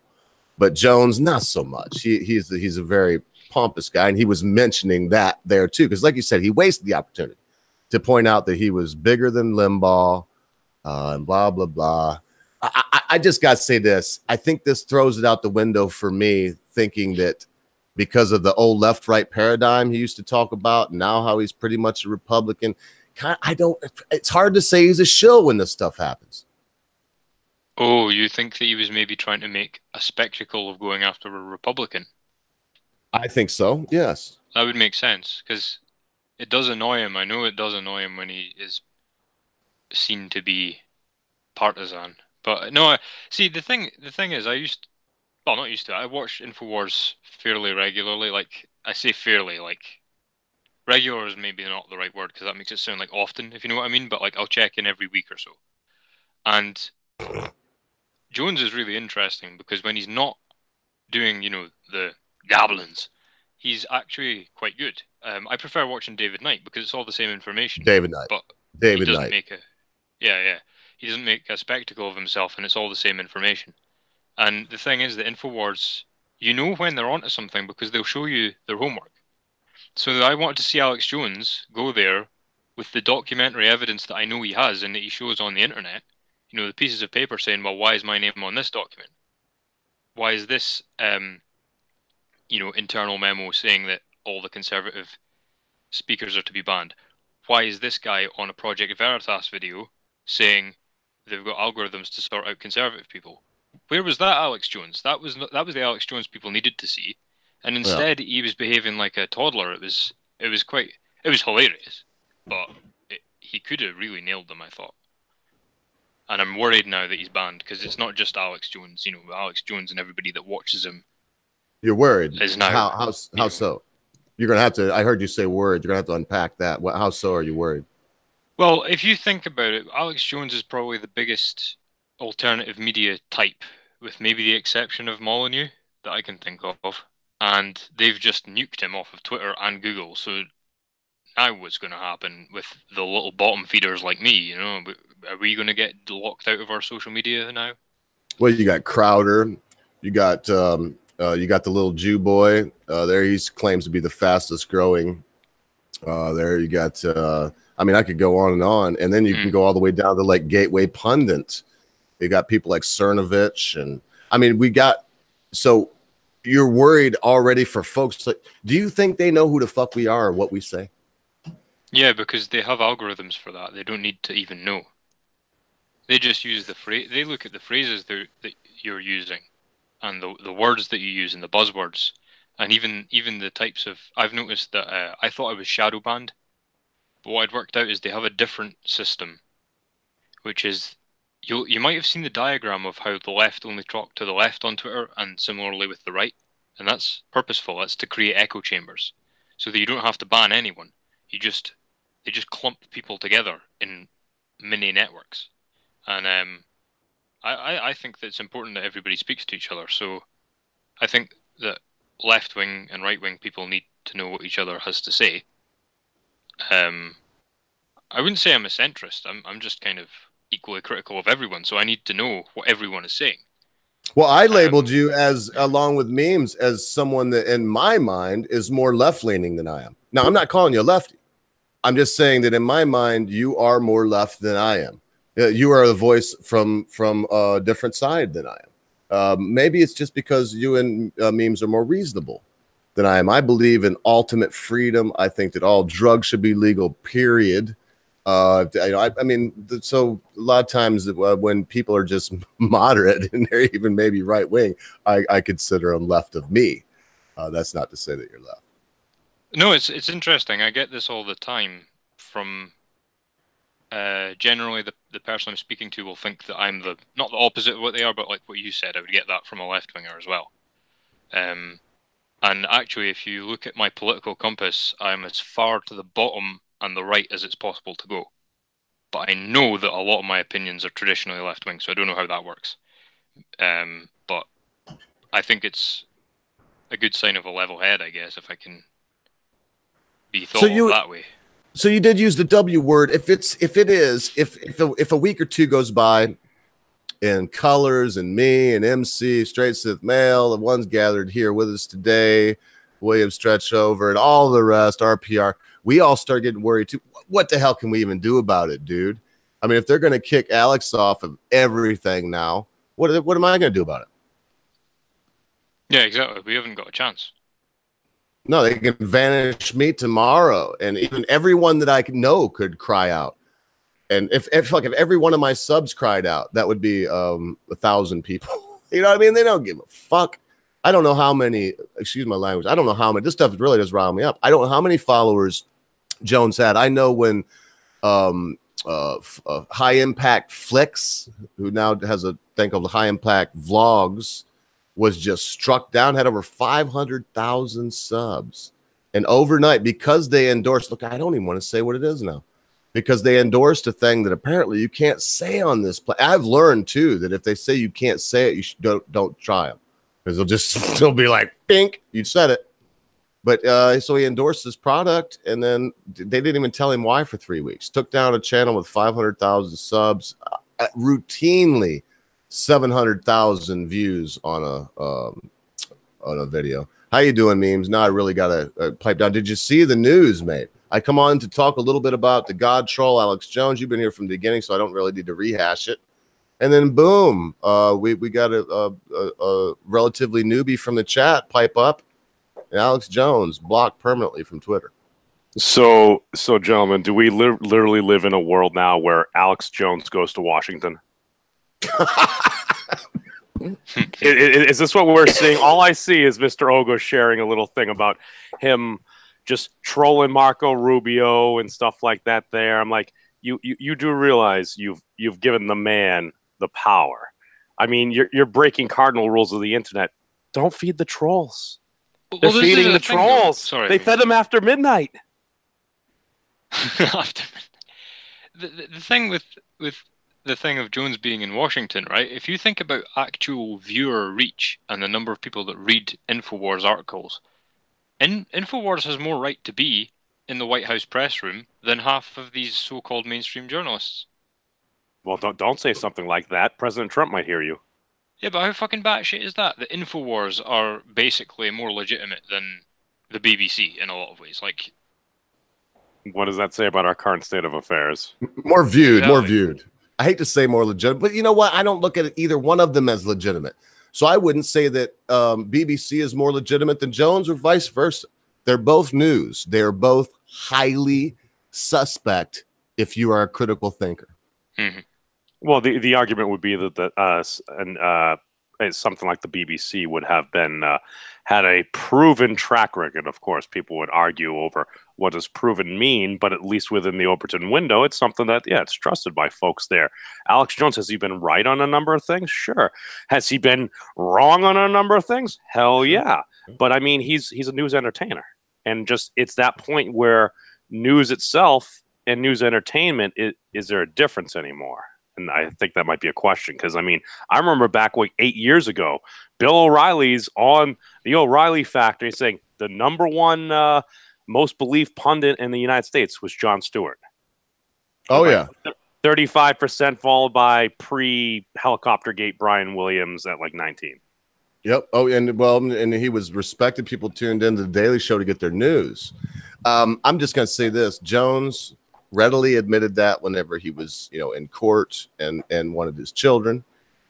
Speaker 1: But Jones, not so much. He's a very pompous guy, and he was mentioning that there too, because like you said, he wasted the opportunity to point out that he was bigger than Limbaugh and blah, blah, blah. I just got to say this. I think this throws it out the window for me, thinking that because of the old left-right paradigm he used to talk about, now how he's pretty much a Republican. It's hard to say he's a shill when this stuff happens.
Speaker 6: Oh, you think that he was maybe trying to make a spectacle of going after a Republican?
Speaker 1: I think so, yes.
Speaker 6: That would make sense, because it does annoy him. I know it does annoy him when he is seen to be partisan. But no, see, the thing is, I watch InfoWars fairly regularly. Like, I say fairly, like, regular is maybe not the right word, because that makes it sound like often, if you know what I mean. But, like, I'll check in every week or so. And Jones is really interesting, because when he's not doing, the goblins, he's actually quite good. I prefer watching David Knight, because it's all the same information.
Speaker 1: David Knight.
Speaker 6: But
Speaker 1: David
Speaker 6: he doesn't
Speaker 1: Knight.
Speaker 6: He doesn't make a spectacle of himself, and it's all the same information. And the thing is that InfoWars, you know when they're onto something, because they'll show you their homework. So I wanted to see Alex Jones go there with the documentary evidence that I know he has and that he shows on the internet. The pieces of paper saying, well, why is my name on this document? Why is this, internal memo saying that all the conservative speakers are to be banned? Why is this guy on a Project Veritas video saying they've got algorithms to sort out conservative people? Where was that Alex Jones? That was the Alex Jones people needed to see, and instead he was behaving like a toddler. It was hilarious, but he could have really nailed them, I thought. And I'm worried now that he's banned, because it's not just Alex Jones. Alex Jones and everybody that watches him.
Speaker 1: You're worried.
Speaker 6: Is now,
Speaker 1: how so? You're gonna have to. I heard you say worried. You're gonna have to unpack that. How so are you worried?
Speaker 6: Well, if you think about it, Alex Jones is probably the biggest alternative media type, with maybe the exception of Molyneux, that I can think of. And they've just nuked him off of Twitter and Google. So now what's going to happen with the little bottom feeders like me? Are we going to get locked out of our social media now?
Speaker 1: Well, you got Crowder. You got the little Jew boy. There he claims to be the fastest growing. There you got... I could go on, and then you can go all the way down to like Gateway Pundit. You got people like Cernovich, and I mean, so you're worried already for folks. Like, do you think they know who the fuck we are or what we say?
Speaker 6: Yeah, because they have algorithms for that. They don't need to even know. They just use the phrase. They look at the phrases that you're using, and the words that you use, and the buzzwords, and even the types of. I've noticed that I thought I was shadow banned, but what I'd worked out is they have a different system, which is you might have seen the diagram of how the left only talk to the left on Twitter, and similarly with the right, and that's purposeful. That's to create echo chambers, so that you don't have to ban anyone. They just clump people together in mini networks, and I think that it's important that everybody speaks to each other. So I think that left wing and right wing people need to know what each other has to say. I wouldn't say I'm a centrist. I'm just kind of equally critical of everyone, so I need to know what everyone is saying.
Speaker 1: Well, I labeled you as, along with memes, as someone that in my mind is more left-leaning than I am. Now, I'm not calling you a lefty. I'm just saying that in my mind, you are more left than I am. You are a voice from a different side than I am. Maybe it's just because you and memes are more reasonable than I am. I believe in ultimate freedom. I think that all drugs should be legal, period. I mean, so a lot of times when people are just moderate and they're even maybe right wing, I consider them left of me. That's not to say that you're left.
Speaker 6: No, it's interesting. I get this all the time from generally the person I'm speaking to will think that I'm not the opposite of what they are, but like what you said, I would get that from a left winger as well. And actually, if you look at my political compass, I'm as far to the bottom and the right as it's possible to go. But I know that a lot of my opinions are traditionally left wing, so I don't know how that works. But I think it's a good sign of a level head, I guess, if I can be thought of that way.
Speaker 1: So you did use the W word. If a week or two goes by and Colors and me and MC, Straight Sith Male, the ones gathered here with us today, William Stretch Over, and all the rest, RPR, we all start getting worried too. What the hell can we even do about it, dude? I mean, if they're going to kick Alex off of everything now, what am I going to do about it?
Speaker 6: Yeah, exactly. We haven't got a chance.
Speaker 1: No, they can vanish me tomorrow, and even everyone that I know could cry out. And if every one of my subs cried out, that would be 1,000 people. You know what I mean? They don't give a fuck. I don't know how many. Excuse my language. I don't know how many. This stuff really does rile me up. I don't know how many followers Jones had. I know when High Impact Flicks, who now has a thing called High Impact Vlogs, was just struck down, had over 500,000 subs. And overnight, because they endorsed, look, I don't even want to say what it is now, because they endorsed a thing that apparently you can't say on this play. I've learned too that if they say you can't say it, you don't try them, because they'll be like, pink, you said it. But so he endorsed this product, and then they didn't even tell him why for 3 weeks. Took down a channel with 500,000 subs, routinely 700,000 views on a video. How you doing, memes? Now I really got to pipe down. Did you see the news, mate? I come on to talk a little bit about the God Troll, Alex Jones. You've been here from the beginning, so I don't really need to rehash it. And then boom, we got a relatively newbie from the chat pipe up, and Alex Jones blocked permanently from Twitter.
Speaker 7: So gentlemen, do we literally live in a world now where Alex Jones goes to Washington? Is this what we're seeing? All I see is Mr. Ogo sharing a little thing about him just trolling Marco Rubio and stuff like that there. I'm like, you do realize you've given the man the power. I mean, you're breaking cardinal rules of the internet. Don't feed the trolls. They're feeding the trolls. Sorry, they fed them after midnight.
Speaker 6: The thing with the thing of Jones being in Washington, right? If you think about actual viewer reach and the number of people that read InfoWars articles, InfoWars has more right to be in the White House press room than half of these so-called mainstream journalists.
Speaker 7: Well, don't say something like that. President Trump might hear you.
Speaker 6: Yeah, but how fucking batshit is that? The InfoWars are basically more legitimate than the BBC in a lot of ways. Like,
Speaker 7: what does that say about our current state of affairs?
Speaker 1: More viewed, exactly. More viewed. I hate to say more legitimate, but you know what? I don't look at either one of them as legitimate. So I wouldn't say that BBC is more legitimate than Jones or vice versa. They're both news. They're both highly suspect if you are a critical thinker.
Speaker 6: Mm-hmm.
Speaker 7: Well, the argument would be that something like the BBC would have been had a proven track record. Of course, people would argue over what does proven mean, but at least within the Overton window, it's something that, yeah, it's trusted by folks there. Alex Jones, has he been right on a number of things? Sure. Has he been wrong on a number of things? Hell yeah. But I mean, he's a news entertainer, and just it's that point where news itself and news entertainment, is there a difference anymore? And I think that might be a question, because, I mean, I remember back 8 years ago, Bill O'Reilly's on the O'Reilly Factory saying the number one most believed pundit in the United States was Jon Stewart.
Speaker 1: Oh, yeah.
Speaker 7: 35% followed by pre-Helicopter Gate Brian Williams at 19.
Speaker 1: Yep. Oh, and he was respected. People tuned into the Daily Show to get their news. I'm just going to say this. Jones readily admitted that whenever he was, in court and wanted his children,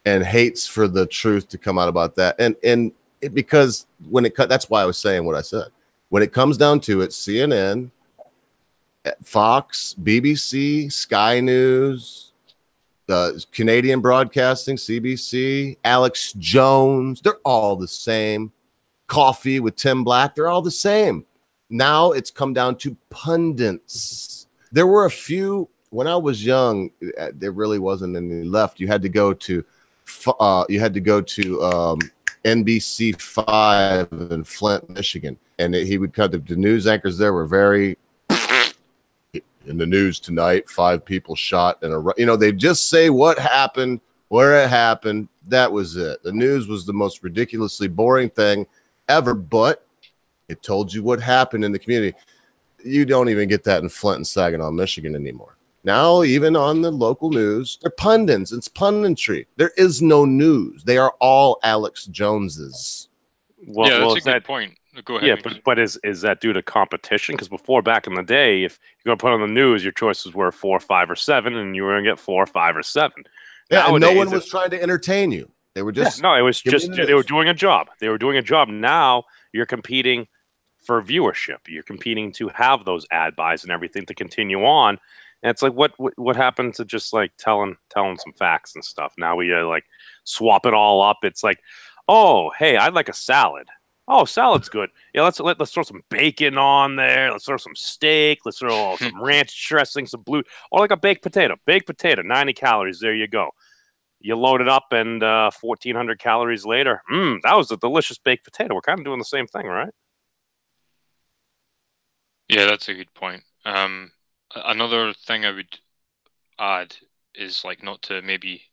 Speaker 1: and hates for the truth to come out about that. And because that's why I was saying what I said. When it comes down to it, CNN, Fox, BBC, Sky News, Canadian Broadcasting, CBC, Alex Jones, they're all the same. Coffee with Tim Black, they're all the same. Now it's come down to pundits. There were a few when I was young. There really wasn't any left. You had to go to NBC5 in Flint, Michigan, and he would cut the news anchors there were very in the news tonight. 5 people shot in a. They just say what happened, where it happened. That was it. The news was the most ridiculously boring thing ever, but it told you what happened in the community. You don't even get that in Flint and Saginaw, Michigan anymore. Now, even on the local news, they're pundits. It's punditry. There is no news. They are all Alex Joneses.
Speaker 6: Well, yeah, that's a good point. Go ahead.
Speaker 7: Yeah, but is that due to competition? Because before, back in the day, if you're going to put on the news, your choices were 4, 5, or 7, and you were going to get 4, 5, or 7.
Speaker 1: Yeah, nowadays, and no one was trying to entertain you. They were just
Speaker 7: it was just they were doing a job. They were doing a job. Now you're competing for viewership. You're competing to have those ad buys and everything to continue on. And it's like, what happened to just telling some facts and stuff? Now we swap it all up. It's like, oh, hey, I'd like a salad. Oh, salad's good. Yeah, let's throw some bacon on there. Let's throw some steak. Let's throw some ranch dressing, some blue, or like a baked potato. Baked potato, 90 calories. There you go. You load it up, and 1,400 calories later, that was a delicious baked potato. We're kind of doing the same thing, right?
Speaker 6: Yeah, that's a good point. Another thing I would add is not to maybe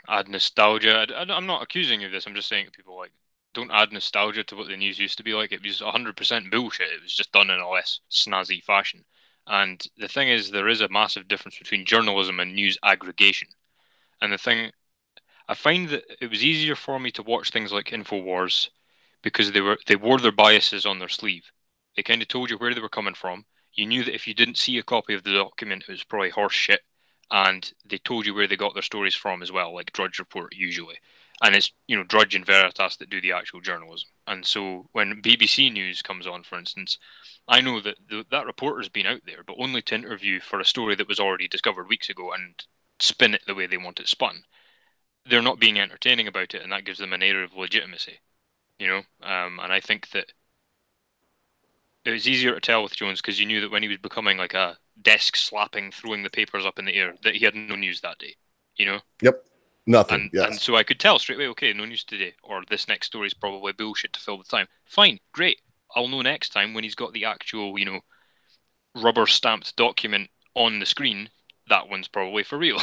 Speaker 6: add nostalgia. I'm not accusing you of this. I'm just saying to people don't add nostalgia to what the news used to be like. It was 100% bullshit. It was just done in a less snazzy fashion. And the thing is, there is a massive difference between journalism and news aggregation. And the thing, I find that it was easier for me to watch things like InfoWars because they wore their biases on their sleeve. They kind of told you where they were coming from. You knew that if you didn't see a copy of the document, it was probably horse shit. And they told you where they got their stories from as well, like Drudge Report usually. And it's, Drudge and Veritas that do the actual journalism. And so when BBC News comes on, for instance, I know that that reporter's been out there, but only to interview for a story that was already discovered weeks ago and spin it the way they want it spun. They're not being entertaining about it, and that gives them an air of legitimacy, And I think that it was easier to tell with Jones because you knew that when he was becoming like a desk slapping, throwing the papers up in the air, that he had no news that day,
Speaker 1: Yep. Nothing.
Speaker 6: And so I could tell straight away, okay, no news today, or this next story is probably bullshit to fill the time. Fine, great. I'll know next time when he's got the actual, rubber stamped document on the screen, that one's probably for real.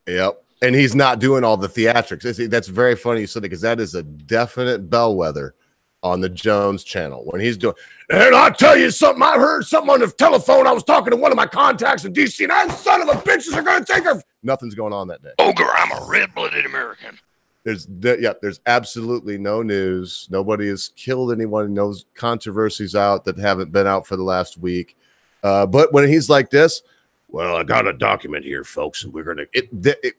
Speaker 1: Yep. And he's not doing all the theatrics. That's very funny you said it, because that is a definite bellwether on the Jones channel when he's doing. And I'll tell you something. I heard something on the telephone. I was talking to one of my contacts in DC, and that son of a bitches are going to take her. Nothing's going on that day.
Speaker 6: Ogre, I'm a red-blooded American.
Speaker 1: There's absolutely no news. Nobody has killed anyone. No controversies out that haven't been out for the last week. But when he's like this, well, I got a document here, folks, and we're gonna.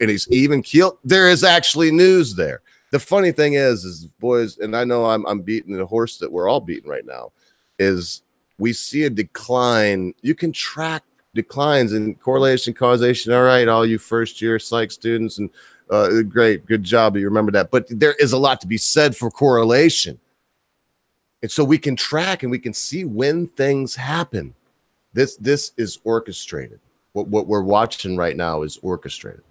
Speaker 1: And he's even keeled. There is actually news there. The funny thing is boys, and I know I'm beating the horse that we're all beating right now. Is we see a decline. You can track declines in correlation, causation. All right, all you first year psych students, and great, good job. You remember that, but there is a lot to be said for correlation, and so we can track and we can see when things happen. This is orchestrated. What we're watching right now is orchestrated.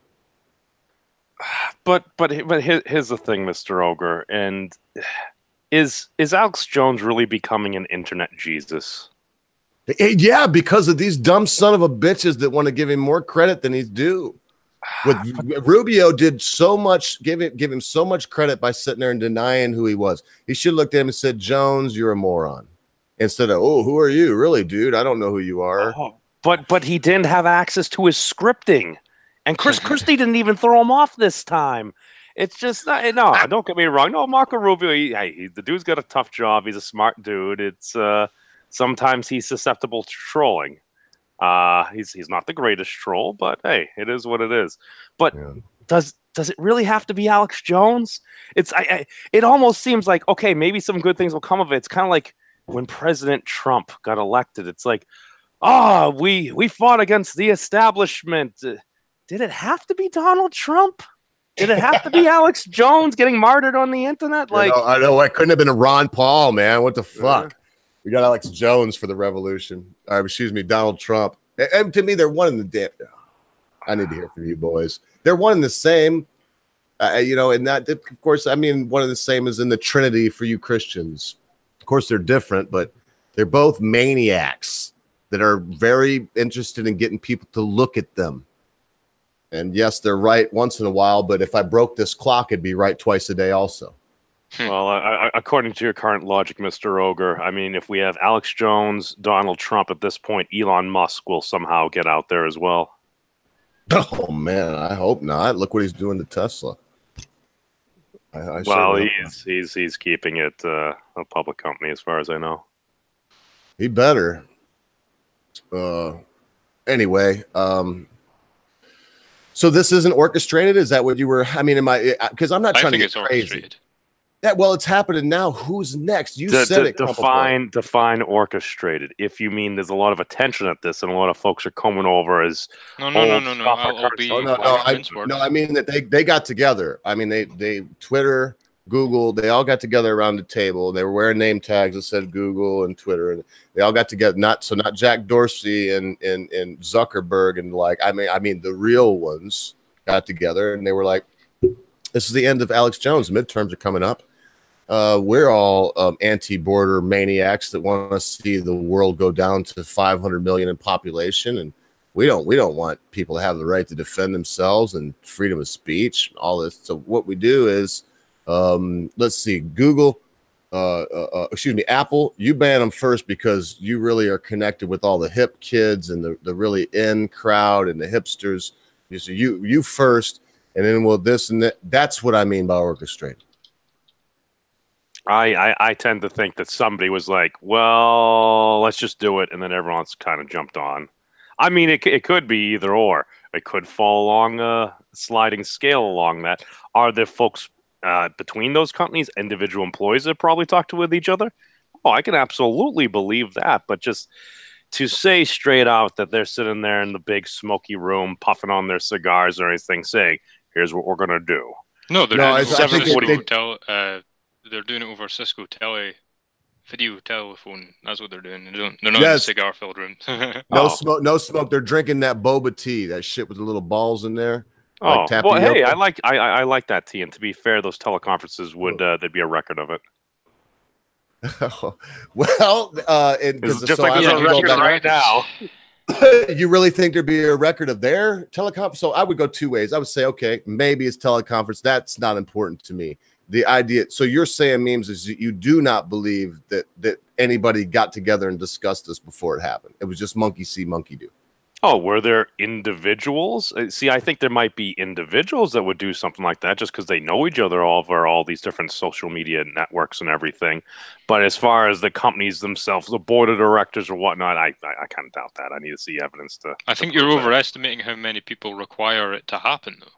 Speaker 7: But here's the thing, Mr. Ogre, and is Alex Jones really becoming an internet Jesus?
Speaker 1: Yeah, because of these dumb son of a bitches that want to give him more credit than he's due. With Rubio did so much, give him so much credit by sitting there and denying who he was. He should have looked at him and said, "Jones, you're a moron," instead of, "Oh, who are you, really, dude? I don't know who you are."
Speaker 7: But he didn't have access to his scripting, and Chris Christie didn't even throw him off this time. It's just no. Don't get me wrong. No, Marco Rubio. The dude's got a tough job. He's a smart dude. It's sometimes he's susceptible to trolling. He's not the greatest troll, but hey, it is what it is. But does it really have to be Alex Jones? It almost seems like, okay, maybe some good things will come of it. It's kind of like when President Trump got elected. It's like, we fought against the establishment. Did it have to be Donald Trump? Did it have to be Alex Jones getting martyred on the internet? Like,
Speaker 1: I know. I couldn't have been a Ron Paul, man. What the fuck? We got Alex Jones for the revolution. Excuse me, Donald Trump. And to me, they're one in the damn. I need to hear from you boys. They're one and the same, and that, of course, I mean, one of the same as in the Trinity for you Christians. Of course, they're different, but they're both maniacs that are very interested in getting people to look at them. And yes, they're right once in a while, but if I broke this clock, it'd be right twice a day also.
Speaker 7: Well, according to your current logic, Mr. Ogre, I mean, if we have Alex Jones, Donald Trump at this point, Elon Musk will somehow get out there as well.
Speaker 1: Oh, man, I hope not. Look what he's doing to Tesla.
Speaker 7: He's keeping it a public company as far as I know.
Speaker 1: He better. Anyway, so this isn't orchestrated? Is that what you were? I mean, because I'm not trying to get crazy. Yeah, well, it's happening now. Who's next? You said it.
Speaker 7: Define orchestrated. If you mean there's a lot of attention at this, and a lot of folks are coming over as
Speaker 6: no. I mean that they got together. I mean they Twitter, Google, they all got together around the table. They were wearing name tags that said Google and Twitter, and they all got together. Not Jack Dorsey and Zuckerberg and I mean the real ones got together and they were like, this is the end of Alex Jones. Midterms are coming up. We're all anti-border maniacs that want to see the world go down to 500 million in population, and we don't want people to have the right to defend themselves and freedom of speech, all this. So what we do is, let's see, Google, Apple, you ban them first because you really are connected with all the hip kids and the really in crowd and the hipsters. You first. And then this and that. That's what I mean by orchestrated.
Speaker 7: I tend to think that somebody was like, well, let's just do it. And then everyone's kind of jumped on. I mean, it could be either or. It could fall along a sliding scale along that. Are there folks between those companies, individual employees that probably talk with each other? Oh, I can absolutely believe that. But just to say straight out that they're sitting there in the big smoky room, puffing on their cigars or anything, saying, here's what we're going to do.
Speaker 6: No, they're doing it over Cisco video telephone. That's what they're doing. They're not in a cigar-filled room.
Speaker 1: No smoke. They're drinking that boba tea, that shit with the little balls in there.
Speaker 7: Oh, like well, hey, I like that tea. And to be fair, those teleconferences there'd be a record of it.
Speaker 1: Well,
Speaker 7: it's just like there's a record right now.
Speaker 1: You really think there'd be a record of their teleconference? So I would go two ways. I would say, okay, maybe it's teleconference. That's not important to me. The idea. So you're saying, Memes, is that you do not believe that anybody got together and discussed this before it happened. It was just monkey see, monkey do.
Speaker 7: Oh, were there individuals? See, I think there might be individuals that would do something like that just because they know each other over all these different social media networks and everything. But as far as the companies themselves, the board of directors or whatnot, I kind of doubt that. I need to see evidence to.
Speaker 6: I think you're overestimating how many people require it to happen, though.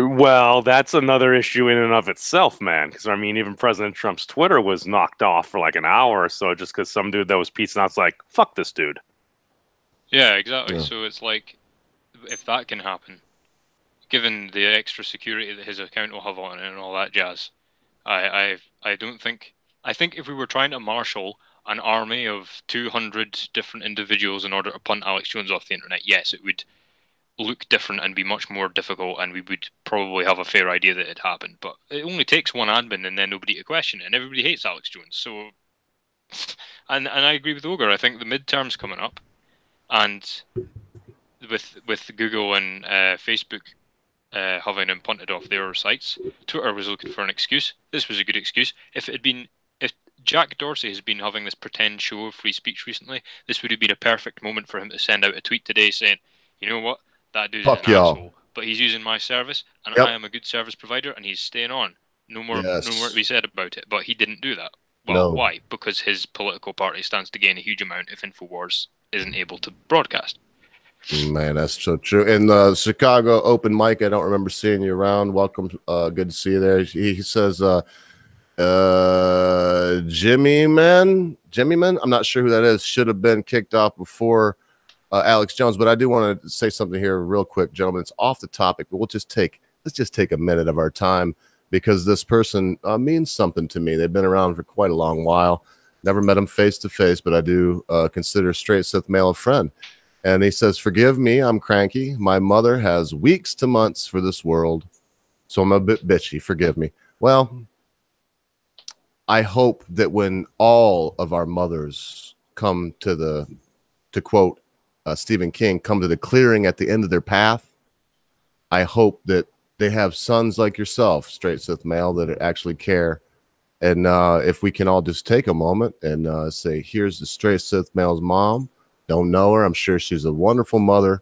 Speaker 7: Well, that's another issue in and of itself, man. Because, I mean, even President Trump's Twitter was knocked off for like an hour or so just because some dude that was peacing out's like, fuck this dude.
Speaker 6: Yeah, exactly.
Speaker 1: Yeah.
Speaker 6: So it's like, if that can happen, given the extra security that his account will have on it and all that jazz, I don't think... I think if we were trying to marshal an army of 200 different individuals in order to punt Alex Jones off the internet, yes, it would look different and be much more difficult, and we would probably have a fair idea that it happened. But it only takes one admin and then nobody to question it, and everybody hates Alex Jones. So, and I agree with Ogre. I think the midterms coming up, and with Google and Facebook having him punted off their sites, Twitter was looking for an excuse. This was a good excuse. If Jack Dorsey has been having this pretend show of free speech recently, this would have been a perfect moment for him to send out a tweet today saying, you know what, that dude is an asshole, but he's using my service, and I am a good service provider, and he's staying on. No more to be said about it. But he didn't do that. Well, why? Because his political party stands to gain a huge amount if InfoWars isn't able to broadcast.
Speaker 1: Man, that's so true. In the Chicago open mic, I don't remember seeing you around. Welcome. Good to see you there. He says, Jimmy Man, I'm not sure who that is, should have been kicked off before Alex Jones, but I do want to say something here real quick, gentlemen. It's off the topic, but let's just take a minute of our time because this person means something to me. They've been around for quite a long while. Never met him face to face, but I do consider Straight Sith Male a friend. And he says, forgive me, I'm cranky. My mother has weeks to months for this world, so I'm a bit bitchy. Forgive me. Well, I hope that when all of our mothers come to quote Stephen King, come to the clearing at the end of their path, I hope that they have sons like yourself, Straight Sith Male, that actually care. And if we can all just take a moment and say, here's the Straight Sith Male's mom. Don't know her. I'm sure she's a wonderful mother.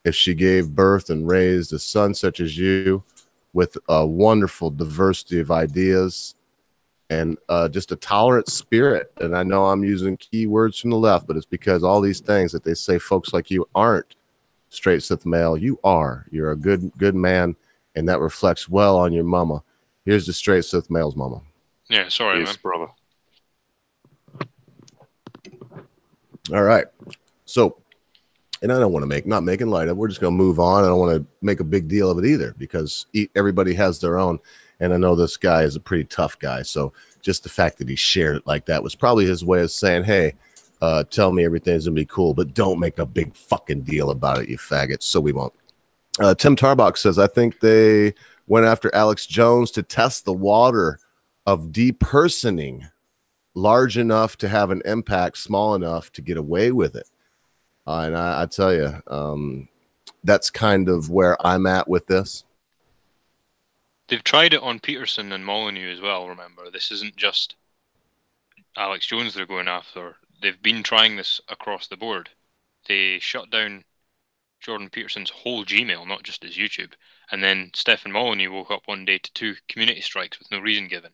Speaker 1: If she gave birth and raised a son such as you with a wonderful diversity of ideas and just a tolerant spirit. And I know I'm using key words from the left, but it's because all these things that they say folks like you aren't Straight Sith Male. You are. You're a good man, and that reflects well on your mama. Here's the Straight Sith Male's mama.
Speaker 6: Yeah, sorry,
Speaker 7: Yes, brother.
Speaker 1: All right. So, and I don't want to not making light of it. We're just going to move on. I don't want to make a big deal of it either because everybody has their own. And I know this guy is a pretty tough guy. So just the fact that he shared it like that was probably his way of saying, hey, tell me everything's going to be cool, but don't make a big fucking deal about it, you faggots. So we won't. Tim Tarbach says, I think they went after Alex Jones to test the water of depersoning large enough to have an impact, small enough to get away with it. And I tell you, that's kind of where I'm at with this.
Speaker 6: They've tried it on Peterson and Molyneux as well, remember. This isn't just Alex Jones they're going after. They've been trying this across the board. They shut down Jordan Peterson's whole Gmail, not just his YouTube. And then Stephen Molyneux woke up one day to 2 community strikes with no reason given.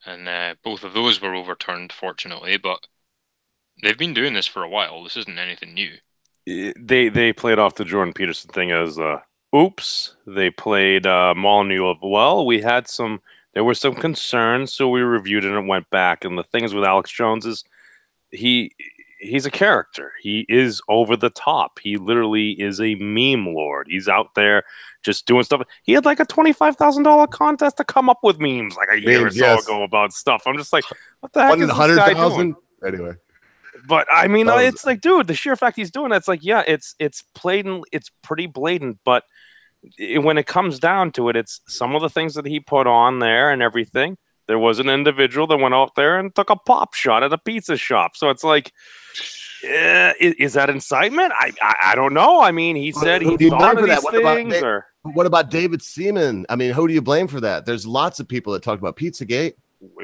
Speaker 6: And both of those were overturned, fortunately, but they've been doing this for a while. This isn't anything new.
Speaker 7: They played off the Jordan Peterson thing as oops. They played Molyneux of, well, there were some concerns, so we reviewed it and went back. And the things with Alex Jones is he's a character. He is over the top. He literally is a meme lord. He's out there just doing stuff. He had like a $25,000 contest to come up with memes like a year or so ago about stuff. I'm just like, what the heck is this guy doing?
Speaker 1: Anyway.
Speaker 7: But I mean, it's like, dude, the sheer fact he's doing that's like, yeah, it's blatant. It's pretty blatant. But when it comes down to it, it's some of the things that he put on there and everything. There was an individual that went out there and took a pop shot at a pizza shop. So it's like, is that incitement? I don't know. I mean, he said he thought of these things.
Speaker 1: What about David Seaman? I mean, who do you blame for that? There's lots of people that talked about Pizzagate.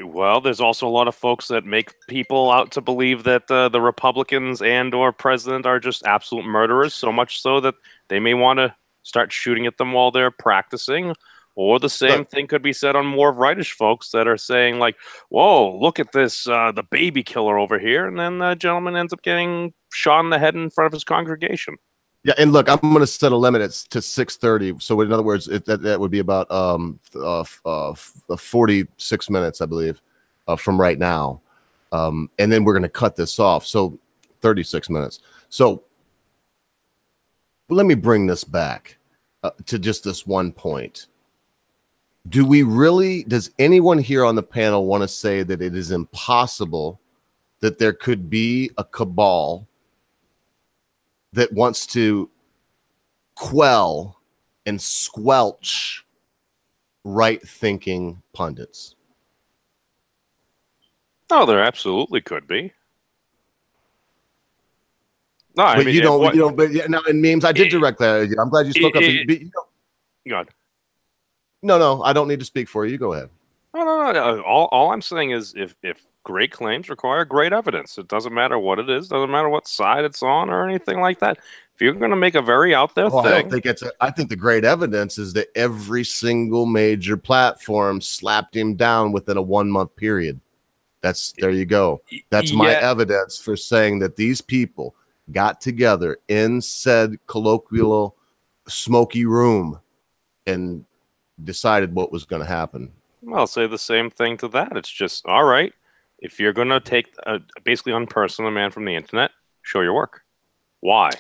Speaker 7: Well, there's also a lot of folks that make people out to believe that the Republicans and or president are just absolute murderers, so much so that they may want to start shooting at them while they're practicing. Or the same thing could be said on more rightish folks that are saying, like, whoa, look at this, the baby killer over here. And then the gentleman ends up getting shot in the head in front of his congregation.
Speaker 1: Yeah, and look, I'm going to set a limit to 6:30. So in other words, that would be about 46 minutes, I believe, from right now. And then we're going to cut this off. So 36 minutes. So let me bring this back to just this one point. Does anyone here on the panel want to say that it is impossible that there could be a cabal that wants to quell and squelch right-thinking pundits?
Speaker 7: Oh, there absolutely could be. No, I
Speaker 1: but
Speaker 7: mean,
Speaker 1: you don't. But yeah, now in memes, I did direct that. I'm glad you spoke up.
Speaker 7: God.
Speaker 1: No, I don't need to speak for you. You go ahead.
Speaker 7: No. All I'm saying is, if great claims require great evidence, it doesn't matter what it is, doesn't matter what side it's on or anything like that. If you're going to make a very out there thing,
Speaker 1: I think the great evidence is that every single major platform slapped him down within a 1 month period. There you go. That's my evidence for saying that these people got together in said colloquial smoky room and decided what was going to happen.
Speaker 7: I'll say the same thing to that. It's just, all right, if you're going to take basically unperson a man from the internet, show your work. Why?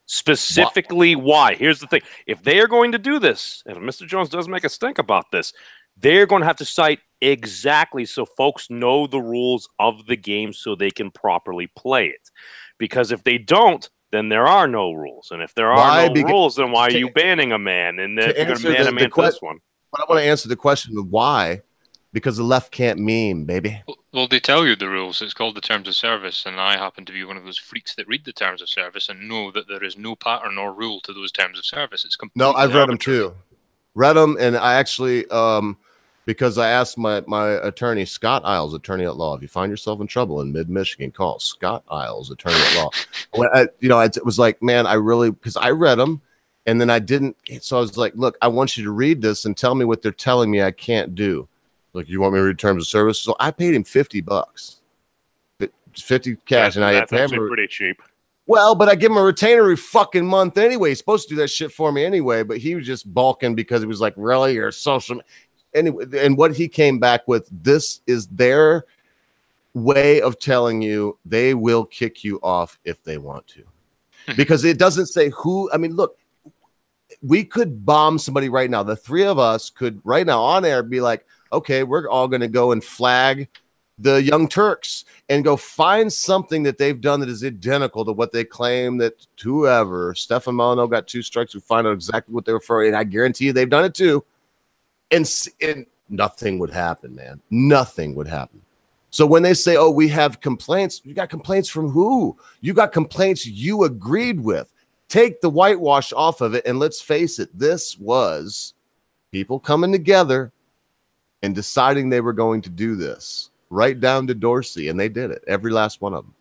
Speaker 7: Specifically, why? Here's the thing. If they are going to do this, if Mr. Jones does make a stink about this, they're going to have to cite exactly so folks know the rules of the game so they can properly play it. Because if they don't, then there are no rules. And if there are no rules, then why are you banning a man? And then you're going to ban a man for this one.
Speaker 1: But I want to answer the question of why. Because the left can't meme, baby.
Speaker 6: Well, they tell you the rules. It's called the Terms of Service, and I happen to be one of those freaks that read the Terms of Service and know that there is no pattern or rule to those Terms of Service. It's completely
Speaker 1: No, I've read them too. Read them, and I actually, because I asked my attorney, Scott Isles, attorney at law, if you find yourself in trouble in mid-Michigan, call Scott Isles, attorney at law. It was like, man, because I read them, and then I didn't. So I was like, look, I want you to read this and tell me what they're telling me I can't do. Like, you want me to read Terms of Service? So I paid him $50, 50 cash, and
Speaker 7: that's actually pretty cheap.
Speaker 1: Well, but I give him a retainer every fucking month anyway. He's supposed to do that shit for me anyway, but he was just balking because he was like, really, you're social. Anyway, and what he came back with, this is their way of telling you they will kick you off if they want to. Because it doesn't say who. I mean, look, we could bomb somebody right now. The three of us could right now on air be like, okay, we're all going to go and flag the Young Turks and go find something that they've done that is identical to what they claim that whoever, Stefan Molyneux got 2 strikes, we find out exactly what they were for. And I guarantee you they've done it too. And nothing would happen, man. Nothing would happen. So when they say, oh, we have complaints, you got complaints from who? You got complaints you agreed with. Take the whitewash off of it. And let's face it, this was people coming together and deciding they were going to do this right down to Dorsey. And they did it. Every last one of them.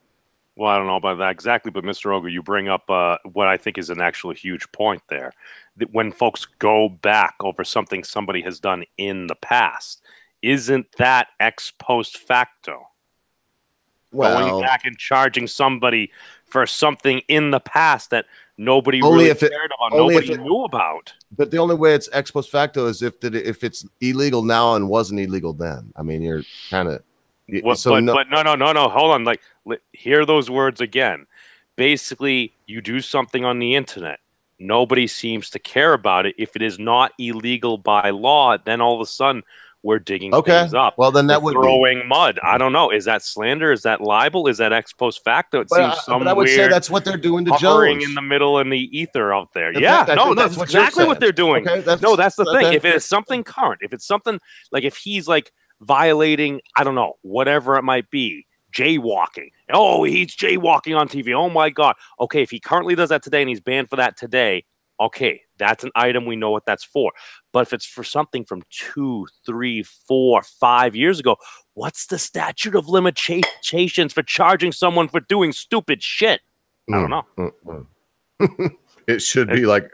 Speaker 7: Well, I don't know about that exactly, but Mr. Ogre, you bring up what I think is an actual huge point there. That when folks go back over something somebody has done in the past, isn't that ex post facto?
Speaker 1: Well,
Speaker 7: going back and charging somebody for something in the past that nobody really cared about, nobody knew about.
Speaker 1: But the only way it's ex post facto is if it's illegal now and wasn't illegal then. I mean, you're kind of.
Speaker 7: But no. Hold on. Like, hear those words again. Basically, you do something on the internet. Nobody seems to care about it. If it is not illegal by law, then all of a sudden we're digging things up.
Speaker 1: Well, then that would
Speaker 7: throwing mud. I don't know. Is that slander? Is that libel? Is that ex post facto? It seems some
Speaker 1: I would say that's what they're doing to Jones.
Speaker 7: In the middle in the ether out there. That's exactly what they're doing. Okay, that's the thing. If it is something current, if it's something like if he's like violating, I don't know, whatever it might be, jaywalking. Oh, he's jaywalking on TV. Oh my God. Okay, if he currently does that today and he's banned for that today, okay, That's an item. We know what that's for. But if it's for something from 2, 3, 4, 5 years ago, what's the statute of limitations for charging someone for doing stupid shit? I don't know.
Speaker 1: It should be like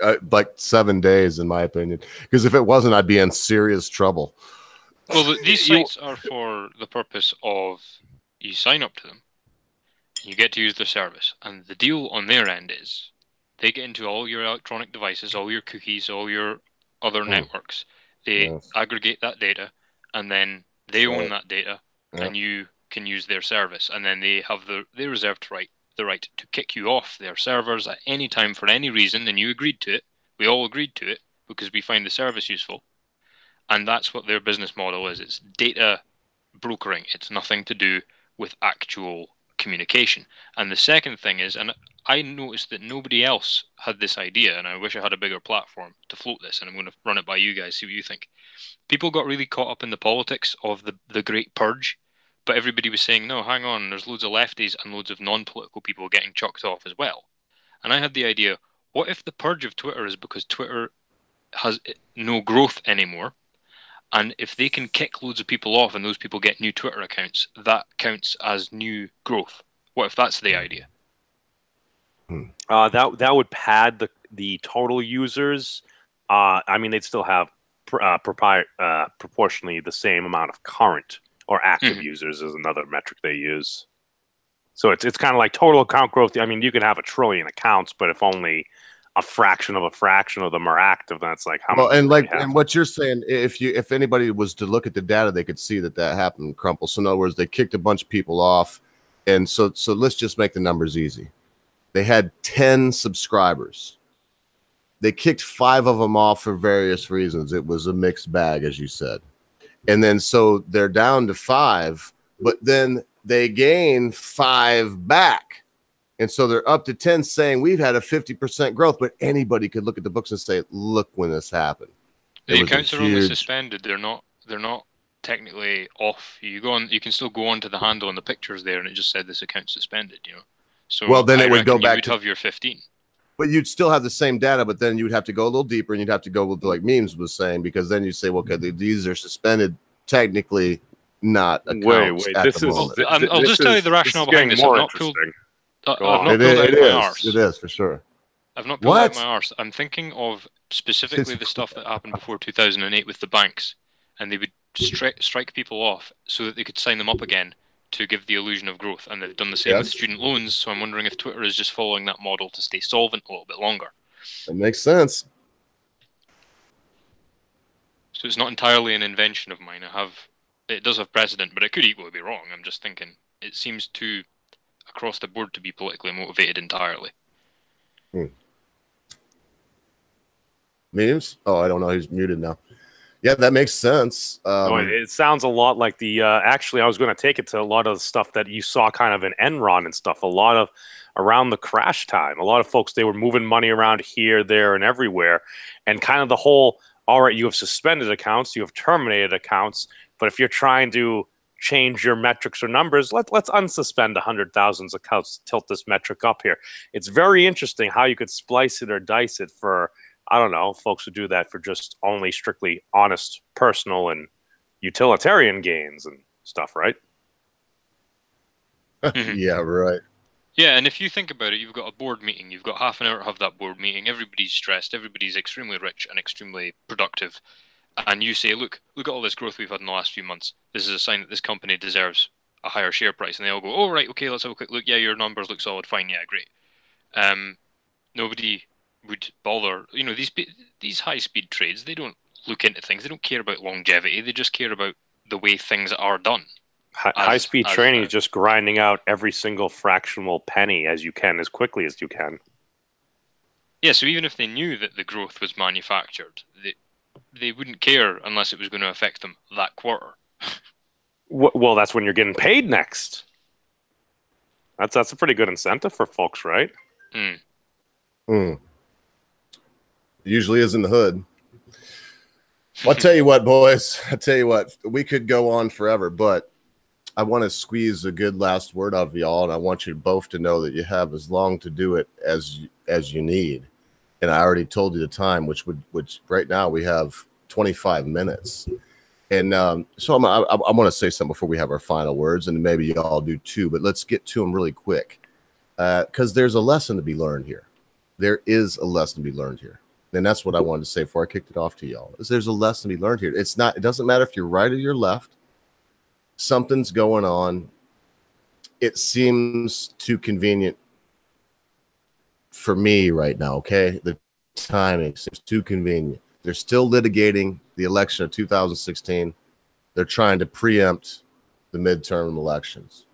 Speaker 1: 7 days, in my opinion, because if it wasn't, I'd be in serious trouble.
Speaker 6: Well, these sites are for the purpose of you sign up to them, you get to use their service, and the deal on their end is they get into all your electronic devices, all your cookies, all your other networks. They aggregate that data, and then they own that data, and you can use their service, and then they have they reserve the right to kick you off their servers at any time for any reason, and you agreed to it. We all agreed to it because we find the service useful. And that's what their business model is. It's data brokering. It's nothing to do with actual communication. And the second thing is, and I noticed that nobody else had this idea, and I wish I had a bigger platform to float this, and I'm going to run it by you guys, see what you think. People got really caught up in the politics of the Great Purge, but everybody was saying, no, hang on, there's loads of lefties and loads of non-political people getting chucked off as well. And I had the idea, what if the purge of Twitter is because Twitter has no growth anymore? And if they can kick loads of people off and those people get new Twitter accounts, that counts as new growth. What if that's the idea?
Speaker 7: That would pad the total users. I mean, they'd still have proportionally the same amount of current or active users is another metric they use. So it's kind of like total account growth. I mean, you can have 1 trillion accounts, but if only a fraction of them are active, then it's like how much. And
Speaker 1: what you're saying, if anybody was to look at the data, they could see that happened, Crumple. So in other words, they kicked a bunch of people off, and so let's just make the numbers easy. They had 10 subscribers. They kicked 5 of them off for various reasons. It was a mixed bag, as you said. And then so they're down to 5, but then they gain 5 back. And so they're up to 10, saying we've had a 50% growth, but anybody could look at the books and say, look when this happened.
Speaker 6: The accounts are only suspended. They're not technically off. You can still go onto the handle and the pictures there, and it just said this account suspended, you know. So
Speaker 1: well, then it would go back
Speaker 6: to have your 15.
Speaker 1: But you'd still have the same data, but then you'd have to go a little deeper, and you'd have to go with like Memes was saying, because then you say, well, okay, these are suspended, technically not accounts.
Speaker 7: Wait,
Speaker 6: I'll just tell you the rationale behind this. I've not pulled out my arse.
Speaker 1: It is for sure.
Speaker 6: I've not pulled out my arse. I'm thinking of specifically the stuff that happened before 2008 with the banks, and they would strike people off so that they could sign them up again to give the illusion of growth, and they've done the same with student loans. So I'm wondering if Twitter is just following that model to stay solvent a little bit longer.
Speaker 1: That makes sense.
Speaker 6: So it's not entirely an invention of mine. It does have precedent, but it could equally be wrong. I'm just thinking it seems too across the board to be politically motivated entirely.
Speaker 1: Memes? Oh, I don't know. He's muted now. Yeah, that makes sense.
Speaker 7: It sounds a lot like the actually I was going to take it to a lot of the stuff that you saw kind of in Enron and stuff, a lot of around the crash time. A lot of folks, they were moving money around here, there, and everywhere, and kind of the whole, all right, you have suspended accounts, you have terminated accounts, but if you're trying to change your metrics or numbers, let's unsuspend 100,000 accounts, tilt this metric up here. It's very interesting how you could splice it or dice it for, I don't know, folks who do that for just only strictly honest, personal, and utilitarian gains and stuff, right?
Speaker 1: Yeah, right.
Speaker 6: Yeah, and if you think about it, you've got a board meeting, you've got half an hour to have that board meeting, everybody's stressed, everybody's extremely rich and extremely productive, and you say, look at all this growth we've had in the last few months. This is a sign that this company deserves a higher share price. And they all go, oh, right, okay, let's have a quick look. Yeah, your numbers look solid, fine, yeah, great. Nobody would bother. You know, these high-speed trades, they don't look into things. They don't care about longevity. They just care about the way things are done.
Speaker 7: High-speed trading is just grinding out every single fractional penny as you can, as quickly as you can.
Speaker 6: Yeah, so even if they knew that the growth was manufactured, they wouldn't care unless it was going to affect them that quarter.
Speaker 7: Well, that's when you're getting paid next. That's a pretty good incentive for folks, right?
Speaker 1: Usually is in the hood. Well, I'll tell you what, boys. I tell you what, we could go on forever, but I want to squeeze a good last word out of y'all, and I want you both to know that you have as long to do it as you need. and I already told you the time, which right now we have 25 minutes. And so I want to say something before we have our final words, and maybe y'all do too, but let's get to them really quick, because there's a lesson to be learned here. There is a lesson to be learned here. And that's what I wanted to say before I kicked it off to y'all, is there's a lesson to be learned here. It doesn't matter if you're right or you're left. Something's going on. It seems too convenient for me right now, okay? The timing seems too convenient. They're still litigating the election of 2016. They're trying to preempt the midterm elections.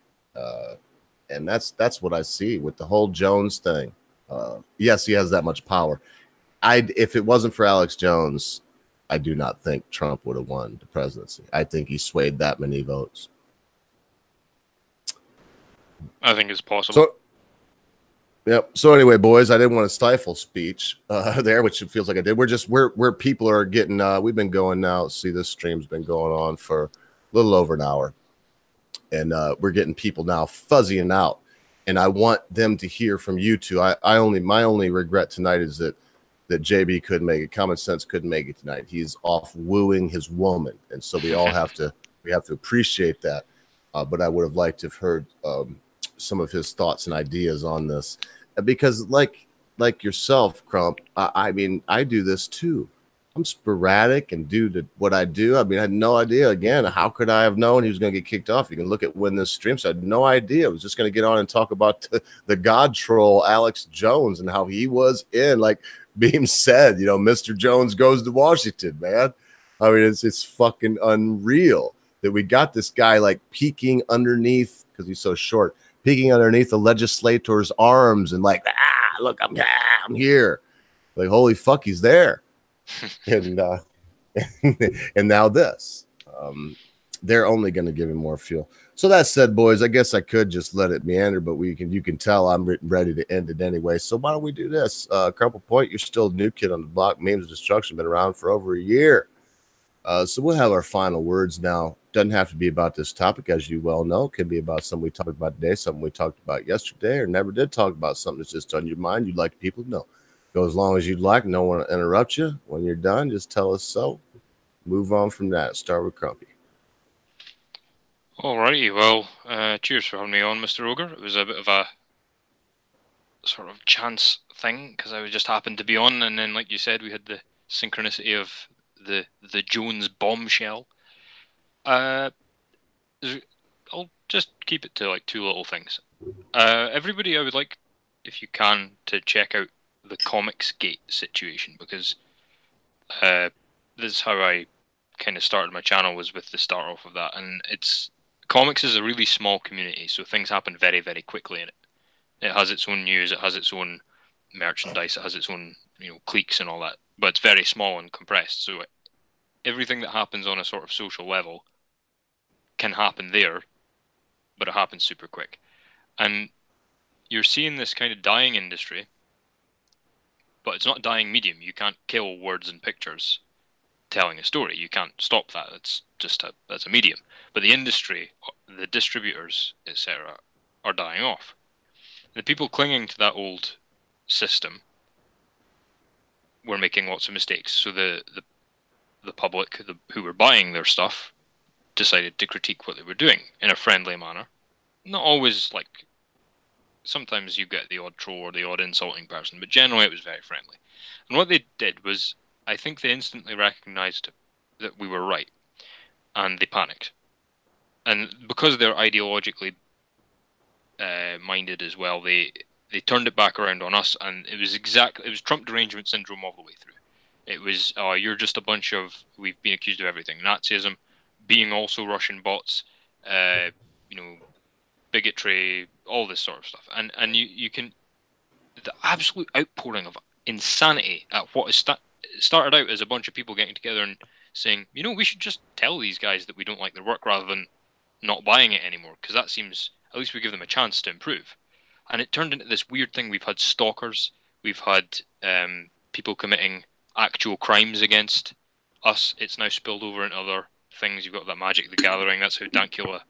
Speaker 1: And that's what I see with the whole Jones thing. Yes, he has that much power. If it wasn't for Alex Jones, I do not think Trump would have won the presidency. I think he swayed that many votes.
Speaker 6: I think it's possible.
Speaker 1: Yep. So anyway, boys, I didn't want to stifle speech there, which it feels like I did. We're people are getting. We've been going now. See, this stream's been going on for a little over an hour, and we're getting people now fuzzying out. And I want them to hear from you two. My only regret tonight is that JB couldn't make it. Common Sense couldn't make it tonight. He's off wooing his woman, and so we all have to appreciate that. But I would have liked to have heard some of his thoughts and ideas on this, because like yourself, Crump, I mean, I do this too. I'm sporadic and do what I do. I mean, I had no idea. Again, how could I have known he was going to get kicked off? You can look at when this stream started. I had no idea. I was just going to get on and talk about the God troll Alex Jones and how he was in, like Beam said, Mr. Jones goes to Washington, man. I mean, it's fucking unreal that we got this guy like peeking underneath, because he's so short, peeking underneath the legislator's arms and like, look, I'm here. Like, holy fuck, he's there. And and now this. They're only going to give him more fuel. So that said, boys, I guess I could just let it meander, but you can tell I'm ready to end it anyway. So why don't we do this? Crumple Point, you're still a new kid on the block. Memes of Destruction been around for over a year. So we'll have our final words now. Doesn't have to be about this topic, as you well know. It could be about something we talked about today, something we talked about yesterday, or never did talk about, something that's just on your mind you'd like people to know. Go as long as you'd like. No one will interrupt you. When you're done, just tell us so. Move on from that. Start with Crumpy.
Speaker 6: Alrighty, well, cheers for having me on, Mr. Ogre. It was a bit of a sort of chance thing, because I just happened to be on, and then, like you said, we had the synchronicity of the Jones bombshell. I'll just keep it to like two little things. Everybody, I would like, if you can, to check out the Comicsgate situation, because this is how I kind of started my channel, was with the start off of that. And comics is a really small community, so things happen very, very quickly in it. It has its own news, it has its own merchandise, it has its own cliques and all that, but it's very small and compressed. So everything that happens on a sort of social level can happen there, but it happens super quick. And you're seeing this kind of dying industry, but it's not a dying medium. You can't kill words and pictures telling a story. You can't stop that. It's just that's a medium. But the industry, the distributors, etc., are dying off. The people clinging to that old system were making lots of mistakes. So the public who were buying their stuff decided to critique what they were doing in a friendly manner. Not always, like, sometimes you get the odd troll or the odd insulting person, but generally it was very friendly. And what they did was, I think they instantly recognized that we were right, and they panicked. And because they're ideologically minded as well, they turned it back around on us, and it was Trump derangement syndrome all the way through. It was, you're just a bunch of, we've been accused of everything. Nazism, being also Russian bots, bigotry, all this sort of stuff. And you can, the absolute outpouring of insanity at what is started out as a bunch of people getting together and saying, we should just tell these guys that we don't like their work rather than not buying it anymore, because that seems, at least we give them a chance to improve. And it turned into this weird thing. We've had stalkers, we've had people committing actual crimes against us. It's now spilled over into other things. You've got that Magic the Gathering, that's how Dankula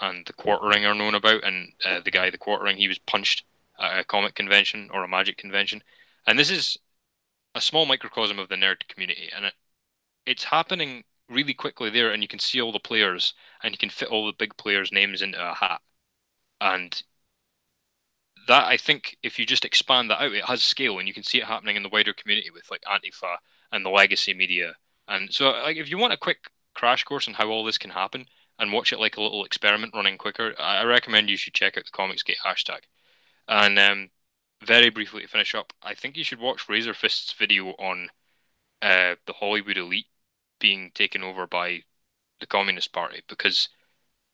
Speaker 6: and the Quartering are known about, and the Quartering, he was punched at a comic convention or a Magic convention. And this is a small microcosm of the nerd community, and it's happening really quickly there, and you can see all the players, and you can fit all the big players' names into a hat. And that, I think, if you just expand that out, it has scale, and you can see it happening in the wider community with like Antifa and the legacy media. And so, like, if you want a quick crash course on how all this can happen and watch it like a little experiment running quicker, I recommend you should check out the Comicsgate hashtag. And very briefly to finish up, I think you should watch Razor Fist's video on the Hollywood elite being taken over by the Communist Party, because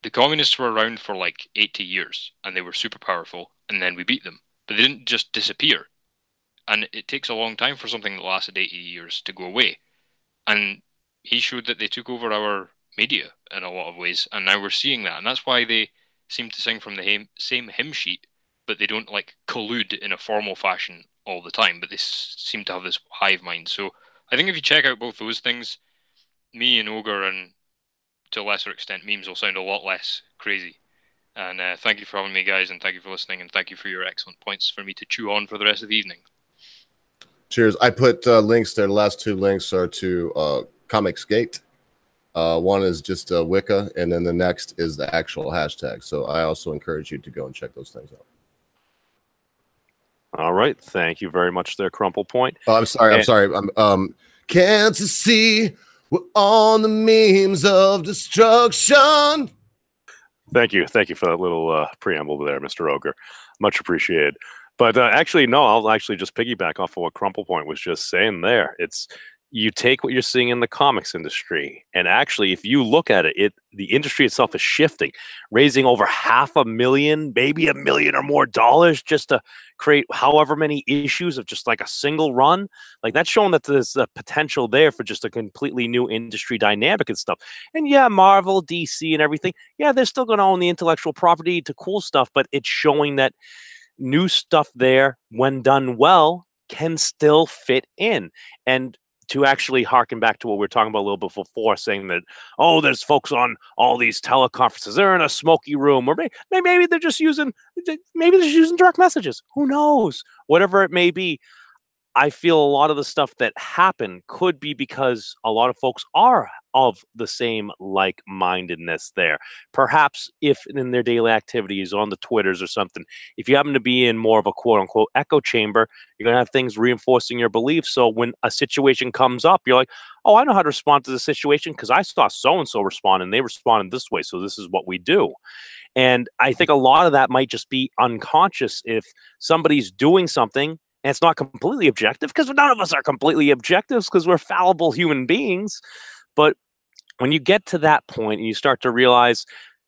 Speaker 6: the communists were around for like 80 years and they were super powerful, and then we beat them, but they didn't just disappear. And it takes a long time for something that lasted 80 years to go away. And he showed that they took over our media in a lot of ways, and now we're seeing that. And that's why they seem to sing from the same hymn sheet, but they don't like collude in a formal fashion all the time, but they seem to have this hive mind. So I think if you check out both those things, me and Ogre, and to a lesser extent memes, will sound a lot less crazy. And thank you for having me, guys, and thank you for listening, and thank you for your excellent points for me to chew on for the rest of the evening.
Speaker 1: Cheers. I put links there. The last two links are to Comicsgate. One is just Wicca, and then the next is the actual hashtag. So I also encourage you to go and check those things out.
Speaker 7: All right. Thank you very much there, Crumple Point.
Speaker 1: Oh, I'm sorry. I'm sorry. Can't you see we're on the memes of destruction?
Speaker 7: Thank you. Thank you for that little preamble there, Mr. Ogre. Much appreciated. But actually, no, I'll actually just piggyback off of what Crumple Point was just saying there. It's, you take what you're seeing in the comics industry, and actually, if you look at it, the industry itself is shifting, raising over $500,000, maybe $1 million or more dollars just to create however many issues of just like a single run. Like, that's showing that there's a potential there for just a completely new industry dynamic and stuff. And yeah, Marvel, DC, and everything, yeah, they're still going to own the intellectual property to cool stuff, but it's showing that new stuff there, when done well, can still fit in. And to actually harken back to what we were talking about a little bit before, saying that, oh, there's folks on all these teleconferences, they're in a smoky room, or maybe they're just using, direct messages. Who knows? Whatever it may be, I feel a lot of the stuff that happened could be because a lot of folks are of the same like-mindedness there. Perhaps if in their daily activities on the Twitters or something, if you happen to be in more of a quote-unquote echo chamber, you're going to have things reinforcing your beliefs. So when a situation comes up, you're like, oh, I know how to respond to the situation because I saw so-and-so respond, and they responded this way, so this is what we do. And I think a lot of that might just be unconscious. If somebody's doing something, and it's not completely objective, because none of us are completely objective because we're fallible human beings. But when you get to that point and you start to realize,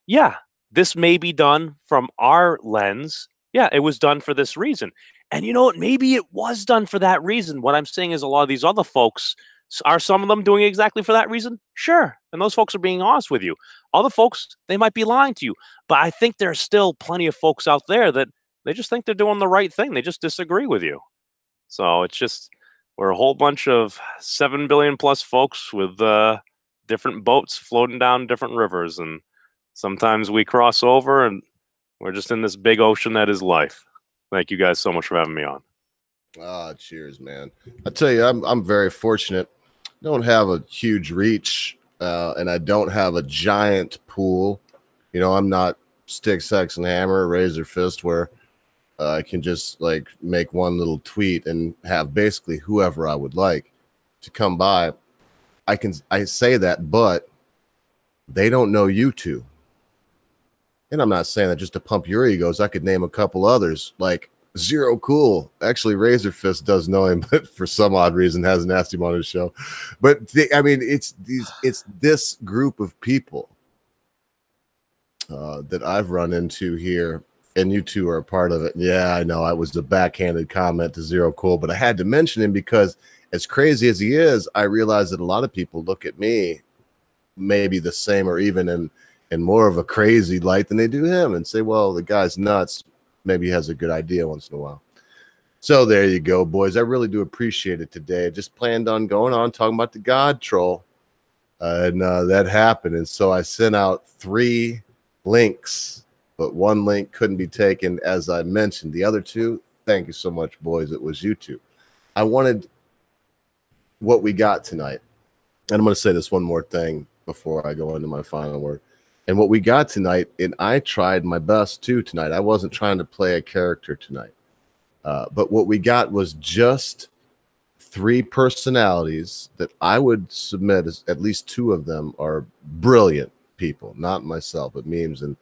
Speaker 7: yeah, this may be done from our lens. Yeah, it was done for this reason. And you know what? Maybe it was done for that reason. What I'm saying is a lot of these other folks, are some of them doing exactly for that reason? Sure. And those folks are being honest with you. Other folks, they might be lying to you. But I think there's still plenty of folks out there that they just think they're doing the right thing. They just disagree with you. So it's just, we're a whole bunch of 7 billion plus folks with different boats floating down different rivers. And sometimes we cross over and we're just in this big ocean that is life. Thank you guys so much for having me on.
Speaker 1: Cheers, man. I tell you, I'm very fortunate. I don't have a huge reach, and I don't have a giant pool. You know, I'm not Stick, Sex, and Hammer, Razor Fist, where I can just like make one little tweet and have basically whoever I would like to come by. I say that, but they don't know you two. And I'm not saying that just to pump your egos. I could name a couple others, like Zero Cool. Actually, Razor Fist does know him, but for some odd reason hasn't asked him on his show. But I mean, it's this group of people that I've run into here, and you two are a part of it. Yeah, I know it was the backhanded comment to Zero Cool, but I had to mention him because, as crazy as he is, I realize that a lot of people look at me maybe the same or even in more of a crazy light than they do him, and say, well, the guy's nuts. Maybe he has a good idea once in a while. So there you go, boys. I really do appreciate it today. I just planned on going on talking about the God Troll, and that happened. And so I sent out 3 links, but one link couldn't be taken, as I mentioned. The other 2, thank you so much, boys. It was you two. I wanted what we got tonight, and I'm going to say this one more thing before I go into my final word. And what we got tonight, and I tried my best too tonight. I wasn't trying to play a character tonight. But what we got was just 3 personalities that I would submit as at least 2 of them are brilliant people, not myself, but Memes and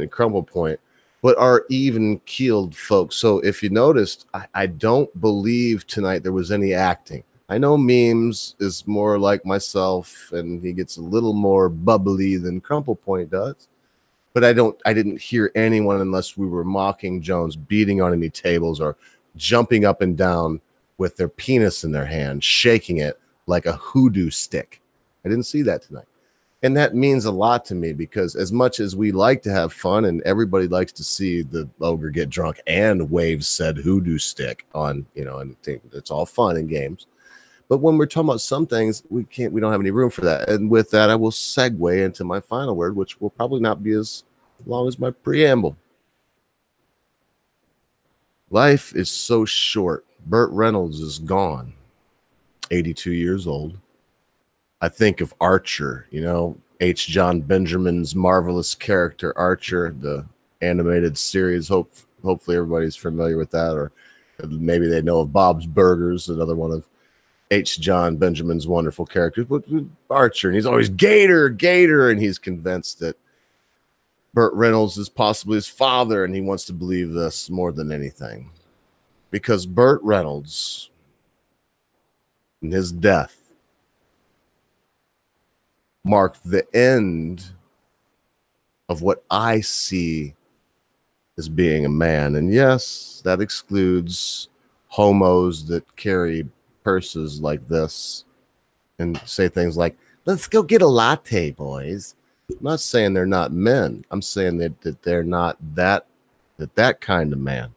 Speaker 1: Crumble Point, but are even-keeled folks. So if you noticed, I don't believe tonight there was any acting. I know Memes is more like myself, and he gets a little more bubbly than Crumple Point does. But I didn't hear anyone, unless we were mocking Jones, beating on any tables or jumping up and down with their penis in their hand, shaking it like a hoodoo stick. I didn't see that tonight. And that means a lot to me, because as much as we like to have fun and everybody likes to see the ogre get drunk and wave said hoodoo stick on, and it's all fun and games. But when we're talking about some things, we don't have any room for that. And with that, I will segue into my final word, which will probably not be as long as my preamble. Life is so short. Burt Reynolds is gone, 82 years old. I think of Archer, H. John Benjamin's marvelous character, Archer, the animated series. Hopefully everybody's familiar with that, or maybe they know of Bob's Burgers, another one of H. John Benjamin's wonderful characters, but Archer, and he's always Gator, and he's convinced that Burt Reynolds is possibly his father, and he wants to believe this more than anything, because Burt Reynolds, in his death, marked the end of what I see as being a man. And yes, that excludes homos that carry purses like this and say things like, let's go get a latte, boys. I'm not saying they're not men. I'm saying that they're not that kind of man.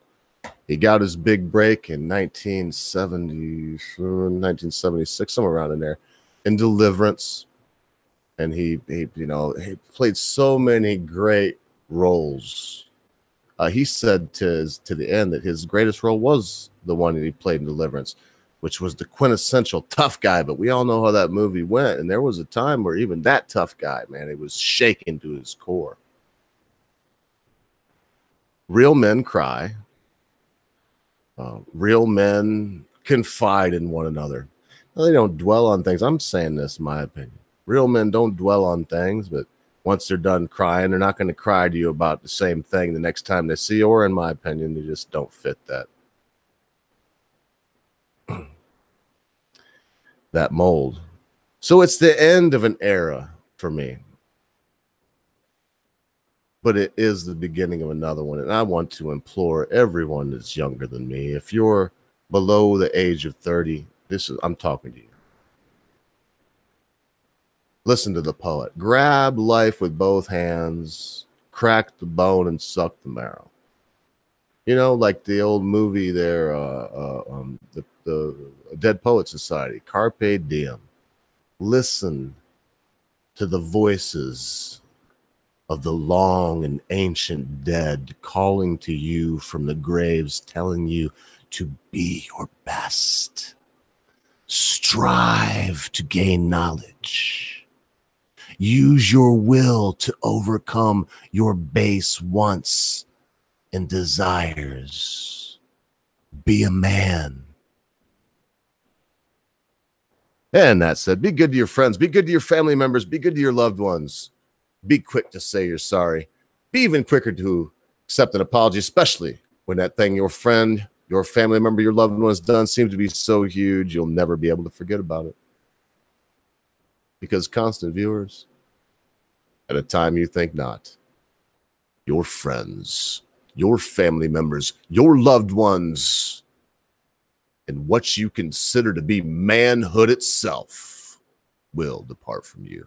Speaker 1: He got his big break in 1976, somewhere around in there, in Deliverance. And he played so many great roles. He said to the end that his greatest role was the one that he played in Deliverance, which was the quintessential tough guy. But we all know how that movie went. And there was a time where even that tough guy, man, it was shaken to his core. Real men cry. Real men confide in one another. Now, they don't dwell on things. I'm saying this in my opinion. Real men don't dwell on things, but once they're done crying, they're not going to cry to you about the same thing the next time they see you, or in my opinion, they just don't fit that mold. So it's the end of an era for me, but it is the beginning of another one. And I want to implore everyone that's younger than me, if you're below the age of 30, I'm talking to you. Listen to the poet. Grab life with both hands, crack the bone and suck the marrow. Like the old movie there, the Dead Poet Society, Carpe Diem. Listen to the voices of the long and ancient dead calling to you from the graves, telling you to be your best. Strive to gain knowledge. Use your will to overcome your base wants and desires. Be a man. And that said, be good to your friends. Be good to your family members. Be good to your loved ones. Be quick to say you're sorry. Be even quicker to accept an apology, especially when that thing your friend, your family member, your loved one has done seems to be so huge you'll never be able to forget about it. Because constant viewers, at a time you think not, your friends, your family members, your loved ones, and what you consider to be manhood itself will depart from you.